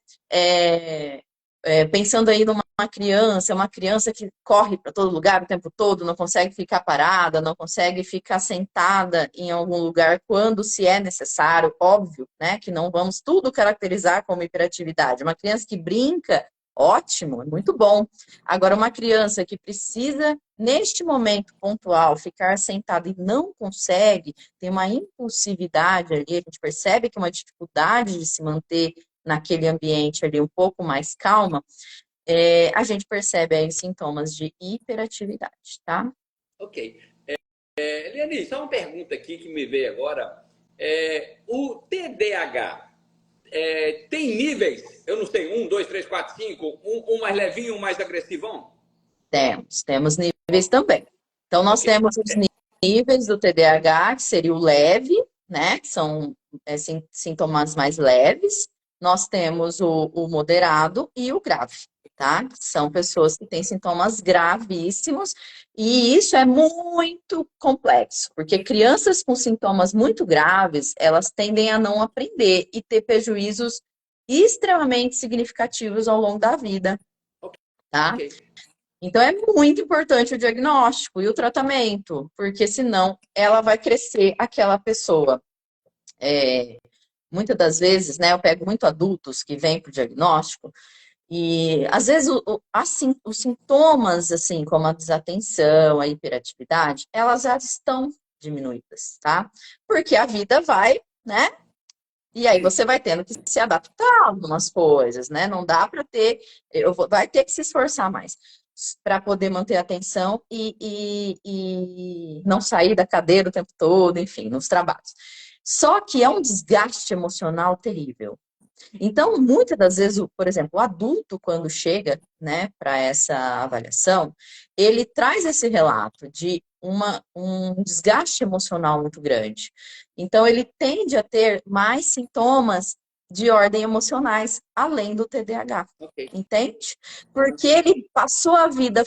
Pensando aí numa criança, uma criança que corre para todo lugar o tempo todo, não consegue ficar parada, não consegue ficar sentada em algum lugar quando se é necessário, óbvio, né? Que não vamos tudo caracterizar como hiperatividade. Uma criança que brinca, ótimo, é muito bom. Agora, uma criança que precisa, neste momento pontual, ficar sentada e não consegue, tem uma impulsividade ali, a gente percebe que é uma dificuldade de se manter naquele ambiente ali um pouco mais calma, a gente percebe aí sintomas de hiperatividade, tá? Ok. Eliane, só uma pergunta aqui que me veio agora. O TDAH tem níveis? Eu não sei, 1, 2, 3, 4, 5, um mais levinho, um mais agressivão? Temos níveis também. Então, nós Ok. temos os níveis do TDAH, que seria o leve, né? Que são sintomas mais leves. Nós temos o moderado e o grave, tá? São pessoas que têm sintomas gravíssimos, e isso é muito complexo, porque crianças com sintomas muito graves, elas tendem a não aprender e ter prejuízos extremamente significativos ao longo da vida, tá? Ok. Então é muito importante o diagnóstico e o tratamento, porque senão ela vai crescer aquela pessoa. Muitas das vezes, né, eu pego muito adultos que vêm para o diagnóstico e às vezes assim, os sintomas, assim, como a desatenção, a hiperatividade, elas já estão diminuídas, tá? Porque a vida vai, né? E aí você vai tendo que se adaptar a algumas coisas, né? Não dá para ter, vai ter que se esforçar mais para poder manter a atenção e não sair da cadeira o tempo todo, enfim, nos trabalhos. Só que é um desgaste emocional terrível. Então, muitas das vezes, por exemplo, o adulto, quando chega, né, para essa avaliação, ele traz esse relato de um desgaste emocional muito grande. Então, ele tende a ter mais sintomas de ordem emocionais, além do TDAH. Ok. Entende? Porque ele passou a vida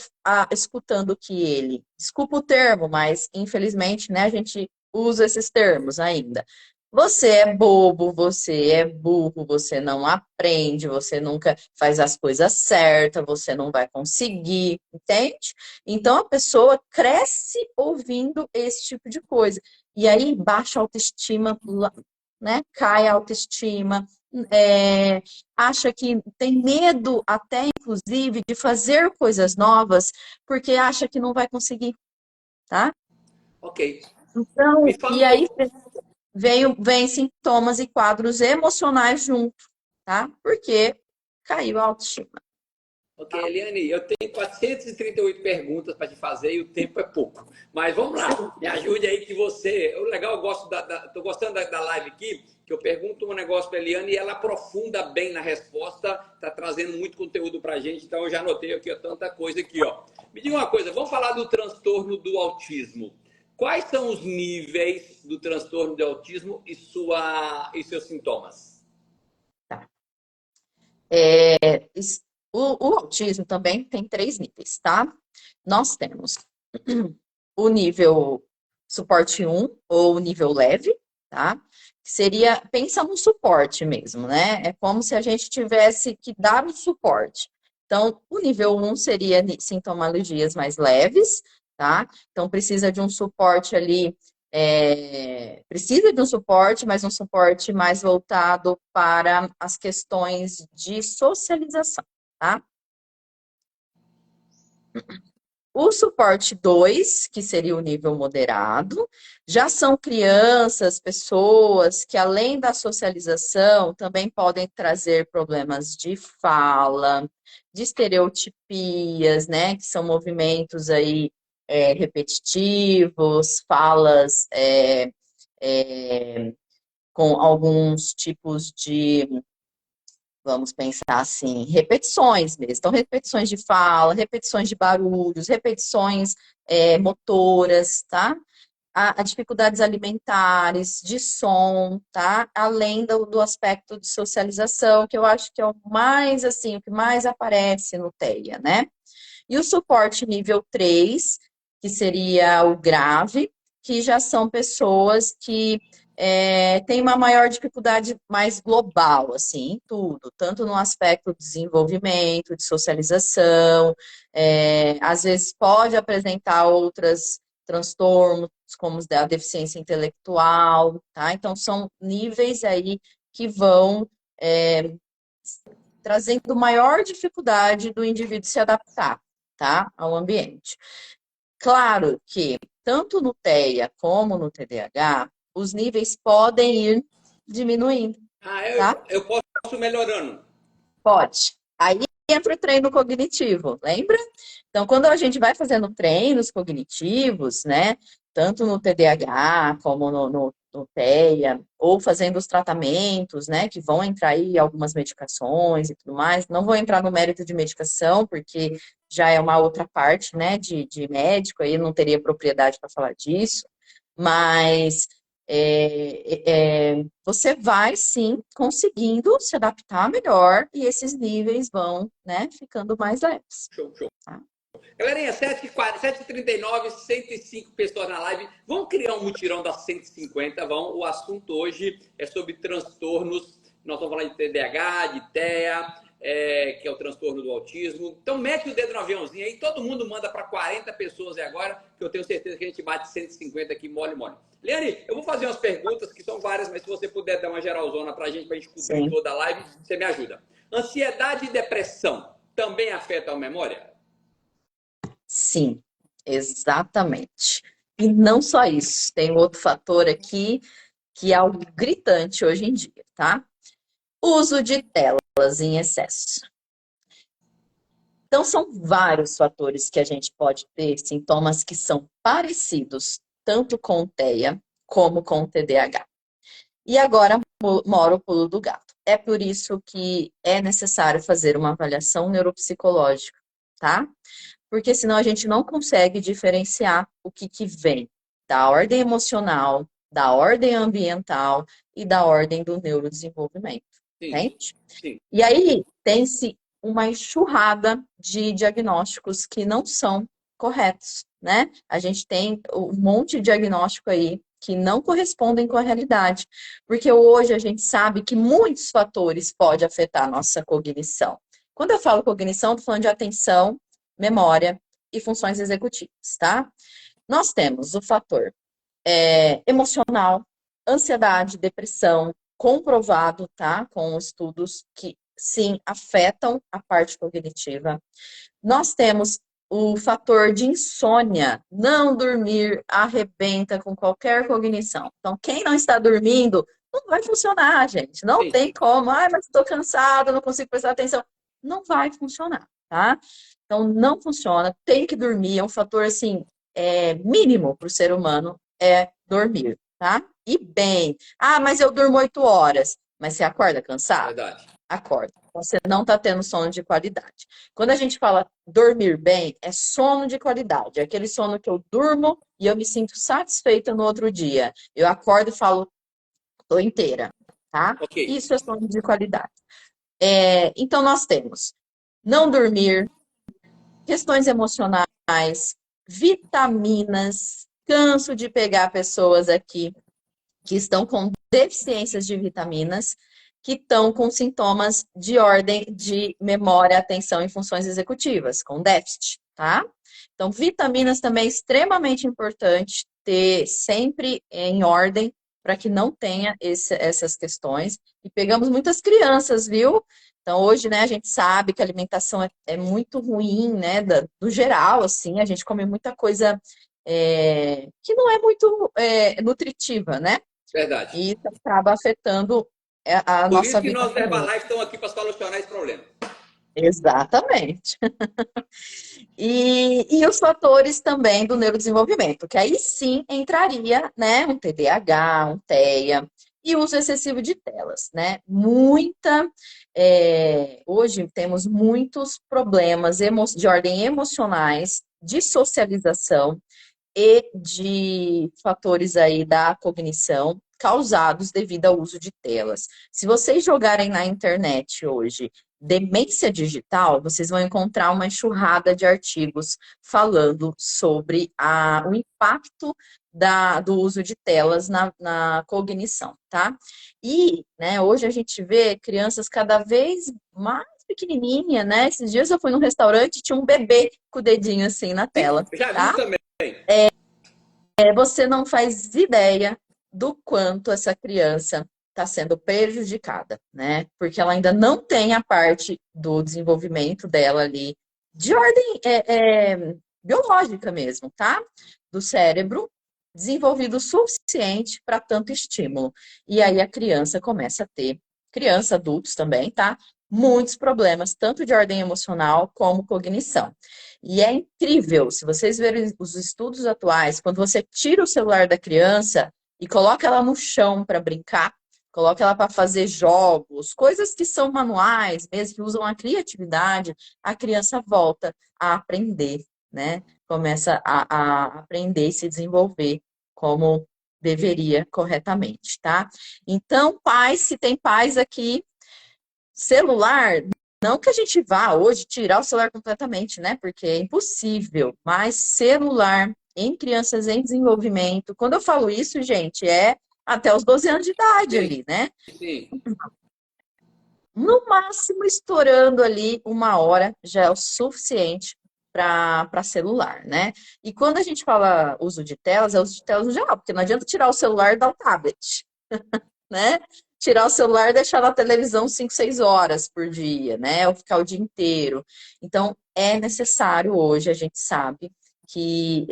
escutando que ele, desculpa o termo, mas infelizmente, né, a gente usa esses termos ainda. Você é bobo, você é burro, você não aprende, você nunca faz as coisas certas, você não vai conseguir, entende? Então a pessoa cresce ouvindo esse tipo de coisa. E aí baixa a autoestima, né? Cai a autoestima, acha que tem medo até, inclusive, de fazer coisas novas, porque acha que não vai conseguir, tá? Ok. Me Então, fala e um aí pouco. vem sintomas e quadros emocionais junto, tá? Porque caiu a autoestima. Ok, Eliane, eu tenho 438 perguntas para te fazer e o tempo é pouco. Mas vamos lá, me ajude aí que você. O legal, eu gosto tô gostando da live aqui, que eu pergunto um negócio para a Eliane e ela aprofunda bem na resposta, está trazendo muito conteúdo para a gente, então eu já anotei aqui ó, tanta coisa aqui, ó. Me diga uma coisa, vamos falar do transtorno do autismo. Quais são os níveis do transtorno do autismo e seus sintomas? Tá. O autismo também tem 3 níveis, tá? Nós temos o nível suporte 1 ou o nível leve, tá? Que seria, pensa no suporte mesmo, né? É como se a gente tivesse que dar um suporte. Então, o nível 1 seria sintomologias mais leves, tá? Então, precisa de um suporte ali, precisa de um suporte, mas um suporte mais voltado para as questões de socialização, tá? O suporte 2, que seria o nível moderado, já são crianças, pessoas que, além da socialização, também podem trazer problemas de fala, de estereotipias, né? Que são movimentos aí repetitivos, falas com alguns tipos de, vamos pensar assim, repetições mesmo. Então, repetições de fala, repetições de barulhos, repetições motoras, tá? a dificuldades alimentares, de som, tá? Além do aspecto de socialização, que eu acho que é o mais, assim, o que mais aparece no TEA, né? E o suporte nível 3, que seria o grave, que já são pessoas que têm uma maior dificuldade mais global, assim, em tudo, tanto no aspecto de desenvolvimento, de socialização, às vezes pode apresentar outros transtornos, como a deficiência intelectual, tá? Então, são níveis aí que vão trazendo maior dificuldade do indivíduo se adaptar, tá, ao ambiente. Claro que, tanto no TEA como no TDAH, os níveis podem ir diminuindo, tá? Eu posso melhorando. Pode. Aí entra o treino cognitivo, lembra? Então, quando a gente vai fazendo treinos cognitivos, né, tanto no TDAH como no TEA, ou fazendo os tratamentos, né, que vão entrar aí algumas medicações e tudo mais, não vou entrar no mérito de medicação, porque já é uma outra parte, né, de médico, aí não teria propriedade para falar disso, mas você vai sim conseguindo se adaptar melhor e esses níveis vão, né, ficando mais leves. Show, show. Tá? Galerinha, 7h39, 105 pessoas na live. Vamos criar um mutirão das 150, vão. O assunto hoje é sobre transtornos. Nós vamos falar de TDAH, de TEA, que é o transtorno do autismo. Então, mete o dedo no aviãozinho aí. Todo mundo manda para 40 pessoas agora, que eu tenho certeza que a gente bate 150 aqui, mole, mole. Leane, eu vou fazer umas perguntas, que são várias, mas se você puder dar uma geralzona para a gente cobrir Sim. toda a live, você me ajuda. Ansiedade e depressão também afetam a memória? Sim, exatamente. E não só isso, tem outro fator aqui que é algo gritante hoje em dia, tá? Uso de telas em excesso. Então, são vários fatores que a gente pode ter sintomas que são parecidos, tanto com TEA como com TDAH. E agora mora o pulo do gato. É por isso que é necessário fazer uma avaliação neuropsicológica, tá? Porque senão a gente não consegue diferenciar o que vem da ordem emocional, da ordem ambiental e da ordem do neurodesenvolvimento. Entende? Sim. E aí tem-se uma enxurrada de diagnósticos que não são corretos, né? A gente tem um monte de diagnóstico aí que não correspondem com a realidade, porque hoje a gente sabe que muitos fatores podem afetar a nossa cognição. Quando eu falo cognição, estou falando de atenção, memória e funções executivas, tá? Nós temos o fator emocional, ansiedade, depressão, comprovado, tá? Com estudos que, sim, afetam a parte cognitiva. Nós temos o fator de insônia, não dormir arrebenta com qualquer cognição. Então, quem não está dormindo, não vai funcionar, gente. Não Sim. tem como. Ai, mas estou cansado, não consigo prestar atenção. Não vai funcionar, tá? Então, não funciona. Tem que dormir. É um fator, assim, mínimo para o ser humano é dormir, tá? E bem. Ah, mas eu durmo 8 horas. Mas você acorda cansado? Verdade. Acorda. Você não está tendo sono de qualidade. Quando a gente fala dormir bem, é sono de qualidade. É aquele sono que eu durmo e eu me sinto satisfeita no outro dia. Eu acordo e falo, tô inteira, tá? Okay. Isso é sono de qualidade. Então, nós temos não dormir, questões emocionais, vitaminas. Canso de pegar pessoas aqui que estão com deficiências de vitaminas, que estão com sintomas de ordem de memória, atenção e funções executivas, com déficit, tá? Então, vitaminas também é extremamente importante ter sempre em ordem para que não tenha essas questões. E pegamos muitas crianças, viu? Então, hoje, né, a gente sabe que a alimentação é muito ruim, né, do geral, assim, a gente come muita coisa que não é muito nutritiva, né? Verdade. E isso acaba afetando a Por nossa isso que vida nós da comum. Herbalife estamos aqui para solucionar esse problema. Exatamente. E os fatores também do neurodesenvolvimento, que aí sim entraria, né, um TDAH, um TEA, e uso excessivo de telas, né? Hoje temos muitos problemas de ordem emocionais, de socialização, e de fatores aí da cognição causados devido ao uso de telas. Se vocês jogarem na internet hoje demência digital, vocês vão encontrar uma enxurrada de artigos falando sobre o impacto do uso de telas na cognição, tá? E, né, hoje a gente vê crianças cada vez mais pequenininha, né? Esses dias eu fui num restaurante e tinha um bebê com o dedinho assim na tela, Já vi tá? também. Você não faz ideia do quanto essa criança está sendo prejudicada, né? Porque ela ainda não tem a parte do desenvolvimento dela ali, de ordem biológica mesmo, tá? Do cérebro, desenvolvido o suficiente para tanto estímulo. E aí a criança começa a ter, criança, adultos também, tá? Muitos problemas, tanto de ordem emocional como cognição. E é incrível, se vocês verem os estudos atuais, quando você tira o celular da criança e coloca ela no chão para brincar, coloca ela para fazer jogos, coisas que são manuais, mesmo que usam a criatividade, a criança volta a aprender, né? Começa a aprender e se desenvolver como deveria corretamente, tá? Então, pais, se tem pais aqui, celular, não que a gente vá hoje tirar o celular completamente, né? Porque é impossível, mas celular em crianças em desenvolvimento, quando eu falo isso, gente, é até os 12 anos de idade Sim, ali, né? sim. No máximo, estourando ali 1 hora já é o suficiente para celular, né? E quando a gente fala uso de telas, é uso de telas no geral, porque não adianta tirar o celular e dar o tablet, né? Tirar o celular e deixar na televisão 5, 6 horas por dia, né? Ou ficar o dia inteiro. Então, é necessário hoje, a gente sabe, que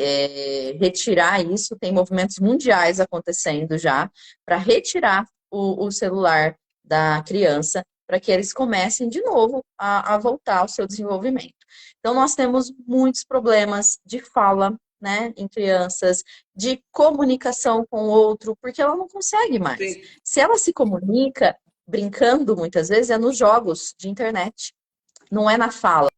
retirar isso, tem movimentos mundiais acontecendo já, para retirar o celular da criança, para que eles comecem de novo a voltar ao seu desenvolvimento. Então, nós temos muitos problemas de fala, né, em crianças, de comunicação com o outro, porque ela não consegue mais. Sim. Se ela se comunica, brincando muitas vezes, é nos jogos de internet, não é na fala.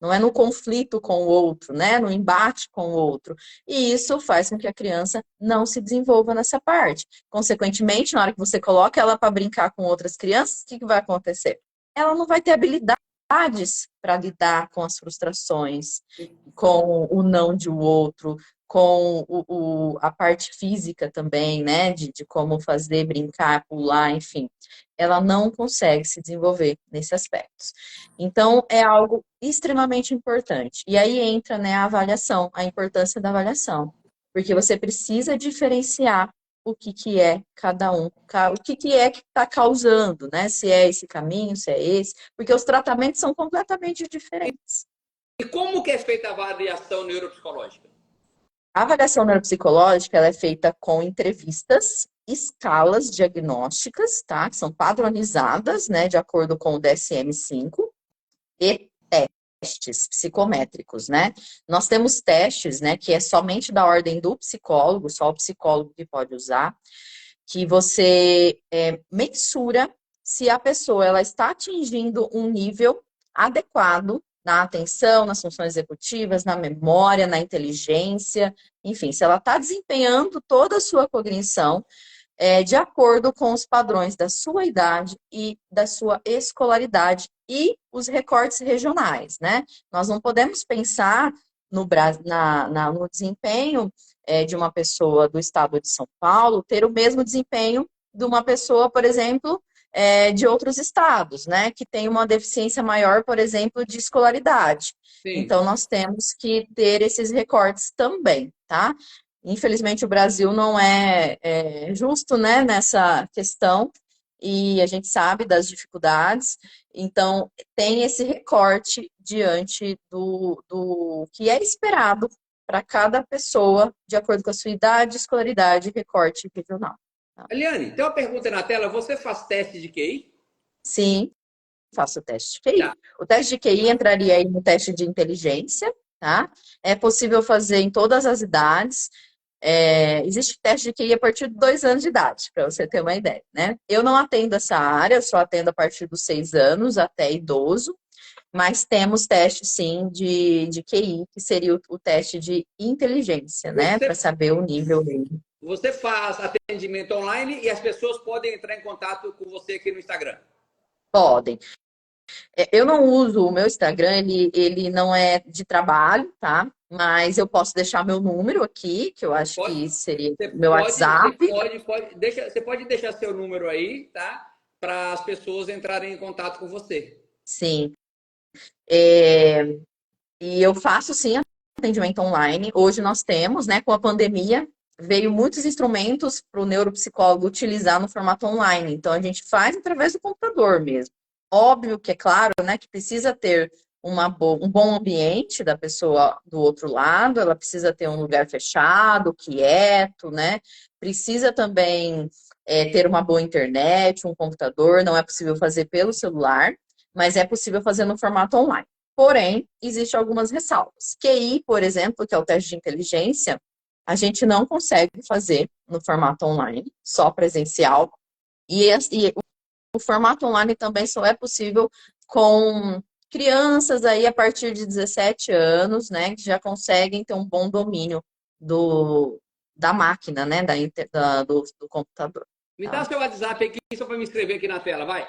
Não é no conflito com o outro, né? No embate com o outro. E isso faz com que a criança não se desenvolva nessa parte. Consequentemente, na hora que você coloca ela para brincar com outras crianças, o que vai acontecer? Ela não vai ter habilidades para lidar com as frustrações, com o não de um outro, com a parte física também, né? De como fazer, brincar, pular, enfim. Ela não consegue se desenvolver nesse aspecto. Então, é algo extremamente importante. E aí entra, né, a avaliação, a importância da avaliação. Porque você precisa diferenciar o que é cada um, o que é que está causando, né? Se é esse caminho, se é esse, porque os tratamentos são completamente diferentes. E como que é feita a avaliação neuropsicológica? A avaliação neuropsicológica ela é feita com entrevistas, escalas diagnósticas, tá? Que são padronizadas, né, de acordo com o DSM-5 e testes psicométricos, né? Nós temos testes, né, que é somente da ordem do psicólogo, só o psicólogo que pode usar, que você mensura se a pessoa ela está atingindo um nível adequado na atenção, nas funções executivas, na memória, na inteligência, enfim, se ela está desempenhando toda a sua cognição de acordo com os padrões da sua idade e da sua escolaridade e os recortes regionais, né? Nós não podemos pensar no desempenho de uma pessoa do estado de São Paulo ter o mesmo desempenho de uma pessoa, por exemplo, de outros estados, né? Que tem uma deficiência maior, por exemplo, de escolaridade. Sim. Então, nós temos que ter esses recortes também, tá? Infelizmente, o Brasil não é justo, né, nessa questão, e a gente sabe das dificuldades, então tem esse recorte diante do que é esperado para cada pessoa, de acordo com a sua idade, escolaridade e recorte regional. Tá? Eliane, tem uma pergunta na tela. Você faz teste de QI? Sim, faço o teste de QI. Tá. O teste de QI entraria aí no teste de inteligência, tá? É possível fazer em todas as idades. Existe teste de QI a partir de 2 anos de idade, para você ter uma ideia, né? Eu não atendo essa área, eu só atendo a partir dos 6 anos até idoso. Mas temos teste, sim, de QI, que seria o teste de inteligência, né? Para Você, saber o nível dele. você faz atendimento online e as pessoas podem entrar em contato com você aqui no Instagram. Podem. Eu não uso o meu Instagram, ele não é de trabalho, tá? Mas eu posso deixar meu número aqui, que eu acho Pode, que seria você meu pode, WhatsApp. você pode deixar seu número aí, tá? Para as pessoas entrarem em contato com você. Sim. É, e eu faço, sim, atendimento online. Hoje nós temos, né, com a pandemia, veio muitos instrumentos para o neuropsicólogo utilizar no formato online. Então, a gente faz através do computador mesmo. Óbvio que é claro, né, que precisa ter um bom ambiente da pessoa do outro lado, ela precisa ter um lugar fechado, quieto, né? Precisa também ter uma boa internet, um computador. Não é possível fazer pelo celular, mas é possível fazer no formato online. Porém, existem algumas ressalvas. QI, por exemplo, que é o teste de inteligência, a gente não consegue fazer no formato online, só presencial. E o formato online também só é possível com crianças aí a partir de 17 anos, né, que já conseguem ter um bom domínio da máquina, né, do computador. Me dá Tá? seu WhatsApp aqui só para me inscrever aqui na tela, vai.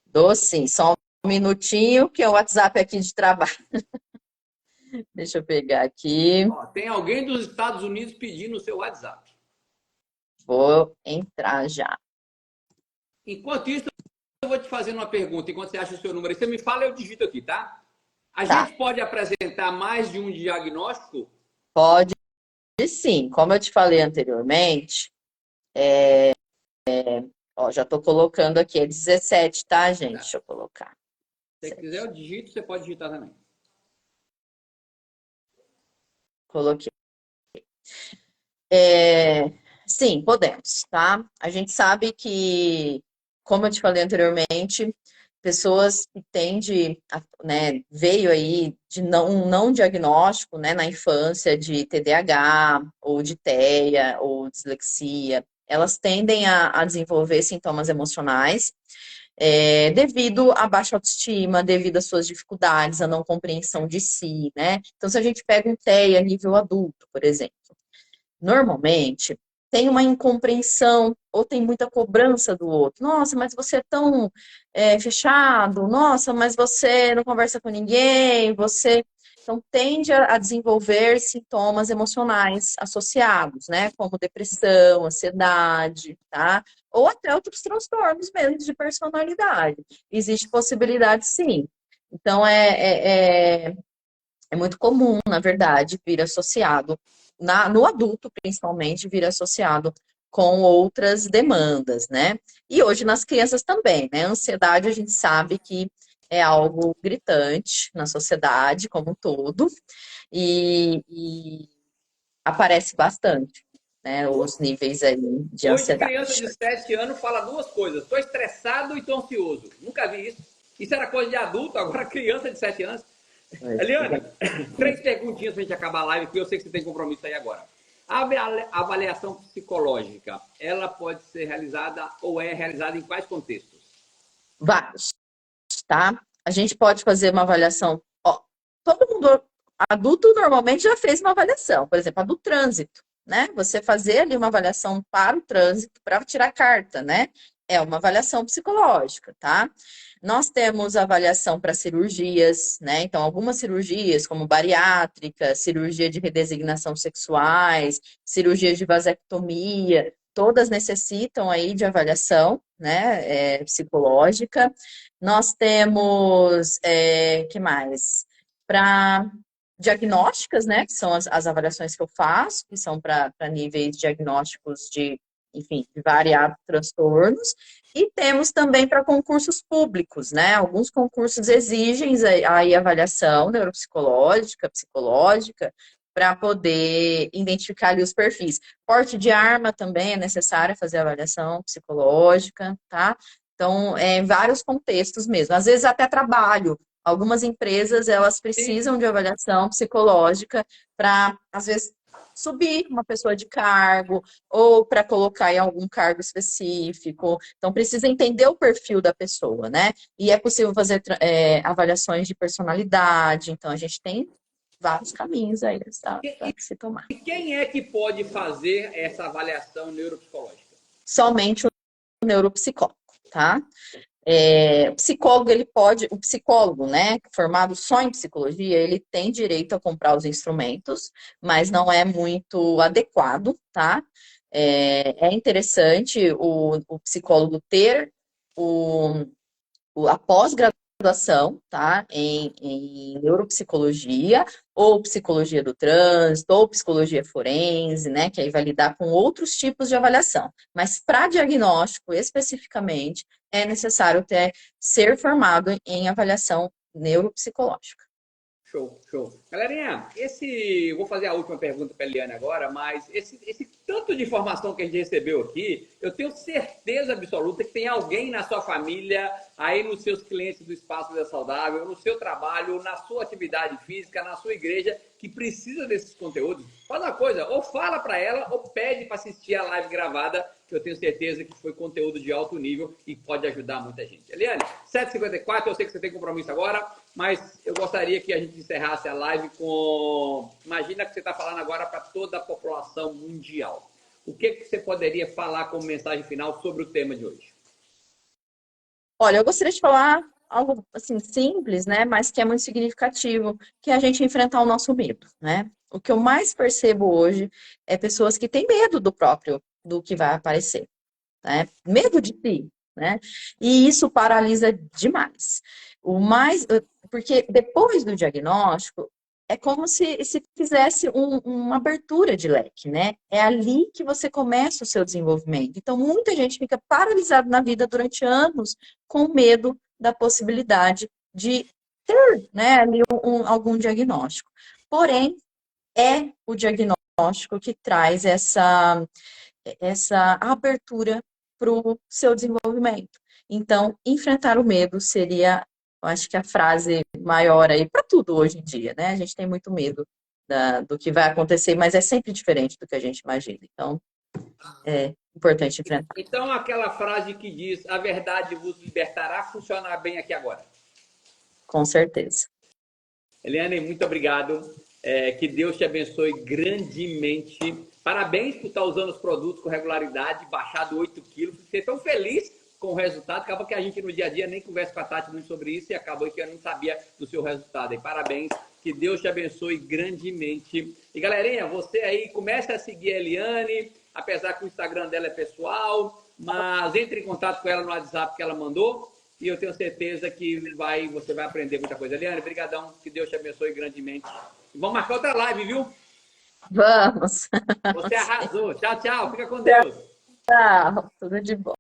Dou sim, só um minutinho, que é o WhatsApp aqui de trabalho. Deixa eu pegar aqui. Ó, tem alguém dos Estados Unidos pedindo o seu WhatsApp. Vou entrar já. Enquanto isso, eu vou te fazer uma pergunta. Enquanto você acha o seu número, você me fala, eu digito aqui, tá? A Tá, gente pode apresentar mais de um diagnóstico? pode sim. Como eu te falei anteriormente, ó, já estou colocando aqui, é 17, tá, gente? Tá. Deixa eu colocar. Se você quiser, eu digito, você pode digitar também. Coloquei. É, sim, podemos, tá? A gente sabe que, como eu te falei anteriormente, pessoas que tendem, né, veio aí de não diagnóstico, né, na infância de TDAH, ou de TEA, ou dislexia, elas tendem a desenvolver sintomas emocionais, devido à baixa autoestima, devido às suas dificuldades, à não compreensão de si, né? Então, se a gente pega um TEA nível adulto, por exemplo, normalmente tem uma incompreensão ou tem muita cobrança do outro. Nossa, mas você é tão fechado. Nossa, mas você não conversa com ninguém. Você então tende a desenvolver sintomas emocionais associados, né? Como depressão, ansiedade, tá? Ou até outros transtornos mesmo de personalidade. Existe possibilidade, sim. Então é muito comum, na verdade, vir associado, no adulto principalmente, vir associado com outras demandas, né? E hoje nas crianças também, né? A ansiedade a gente sabe que é algo gritante na sociedade como um todo e aparece bastante, né? Os níveis aí de Hoje, criança ansiedade. de 7 anos fala duas coisas. Estou estressado e estou ansioso. Nunca vi isso. Isso era coisa de adulto, agora criança de 7 anos. Eliane, três perguntinhas para a gente acabar a live, porque eu sei que você tem compromisso aí agora. A avaliação psicológica, ela pode ser realizada ou é realizada em quais contextos? Vários, tá? A gente pode fazer uma avaliação. Ó, todo mundo adulto normalmente já fez uma avaliação, por exemplo, a do trânsito, né? Você fazer ali uma avaliação para o trânsito, para tirar carta, né? É uma avaliação psicológica, tá? Nós temos avaliação para cirurgias, né? Então, algumas cirurgias, como bariátrica, cirurgia de redesignação sexuais, cirurgias de vasectomia, todas necessitam aí de avaliação, né? Psicológica. Nós temos, que mais? Para diagnósticas, né, que são as avaliações que eu faço, que são para níveis diagnósticos de, enfim, de variados transtornos, e temos também para concursos públicos, né, alguns concursos exigem aí avaliação neuropsicológica, psicológica, para poder identificar ali os perfis. Porte de arma também é necessário fazer avaliação psicológica, tá? Então, em vários contextos mesmo. Às vezes até trabalho. Algumas empresas, elas Sim. precisam de avaliação psicológica para, às vezes, subir uma pessoa de cargo ou para colocar em algum cargo específico. Então, precisa entender o perfil da pessoa, né? E é possível fazer avaliações de personalidade. Então, a gente tem vários caminhos aí para se tomar. E quem é que pode fazer essa avaliação neuropsicológica? Somente o neuropsicólogo, tá? O psicólogo, né, formado só em psicologia, ele tem direito a comprar os instrumentos, mas não é muito adequado, tá? É interessante o psicólogo ter a pós-graduação, tá? Em neuropsicologia, ou psicologia do trânsito, ou psicologia forense, né? Que aí vai lidar com outros tipos de avaliação. Mas para diagnóstico, especificamente, é necessário ser formado em avaliação neuropsicológica. Show, show. Galerinha, vou fazer a última pergunta para a Eliane agora, mas esse tanto de informação que a gente recebeu aqui, eu tenho certeza absoluta que tem alguém na sua família, aí nos seus clientes do Espaço Vida Saudável, no seu trabalho, na sua atividade física, na sua igreja, que precisa desses conteúdos. Faz uma coisa, ou fala para ela, ou pede para assistir a live gravada, que eu tenho certeza que foi conteúdo de alto nível e pode ajudar muita gente. Eliane, 7h54, eu sei que você tem compromisso agora, mas eu gostaria que a gente encerrasse a live com... Imagina que você está falando agora para toda a população mundial. O que você poderia falar como mensagem final sobre o tema de hoje? Olha, eu gostaria de falar algo assim simples, né, mas que é muito significativo, que é a gente enfrentar o nosso medo, né? O que eu mais percebo hoje é pessoas que têm medo do que vai aparecer, né? Medo de si, né? E isso paralisa demais. Porque depois do diagnóstico, é como se fizesse uma abertura de leque, né? É ali que você começa o seu desenvolvimento. Então, muita gente fica paralisada na vida durante anos com medo da possibilidade de ter, né, ali algum diagnóstico. Porém, é o diagnóstico que traz essa abertura para o seu desenvolvimento. Então, enfrentar o medo seria, eu acho que a frase maior aí para tudo hoje em dia, né? A gente tem muito medo do que vai acontecer, mas é sempre diferente do que a gente imagina. Então, é importante enfrentar. Então, aquela frase que diz, a verdade vos libertará, funcionar bem aqui agora. Com certeza. Eliane, muito obrigado. Que Deus te abençoe grandemente. Parabéns por estar usando os produtos com regularidade, baixado 8 quilos. Fiquei tão feliz com o resultado. Acaba que a gente no dia a dia nem conversa com a Tati muito sobre isso e acabou que eu não sabia do seu resultado. E parabéns, que Deus te abençoe grandemente. E galerinha, você aí comece a seguir a Eliane, apesar que o Instagram dela é pessoal, mas entre em contato com ela no WhatsApp que ela mandou. E eu tenho certeza que você vai aprender muita coisa. Eliane, brigadão, que Deus te abençoe grandemente. E vamos marcar outra live, viu? Vamos. Você arrasou. Tchau, tchau. Fica com Deus. Tchau. Tudo de bom.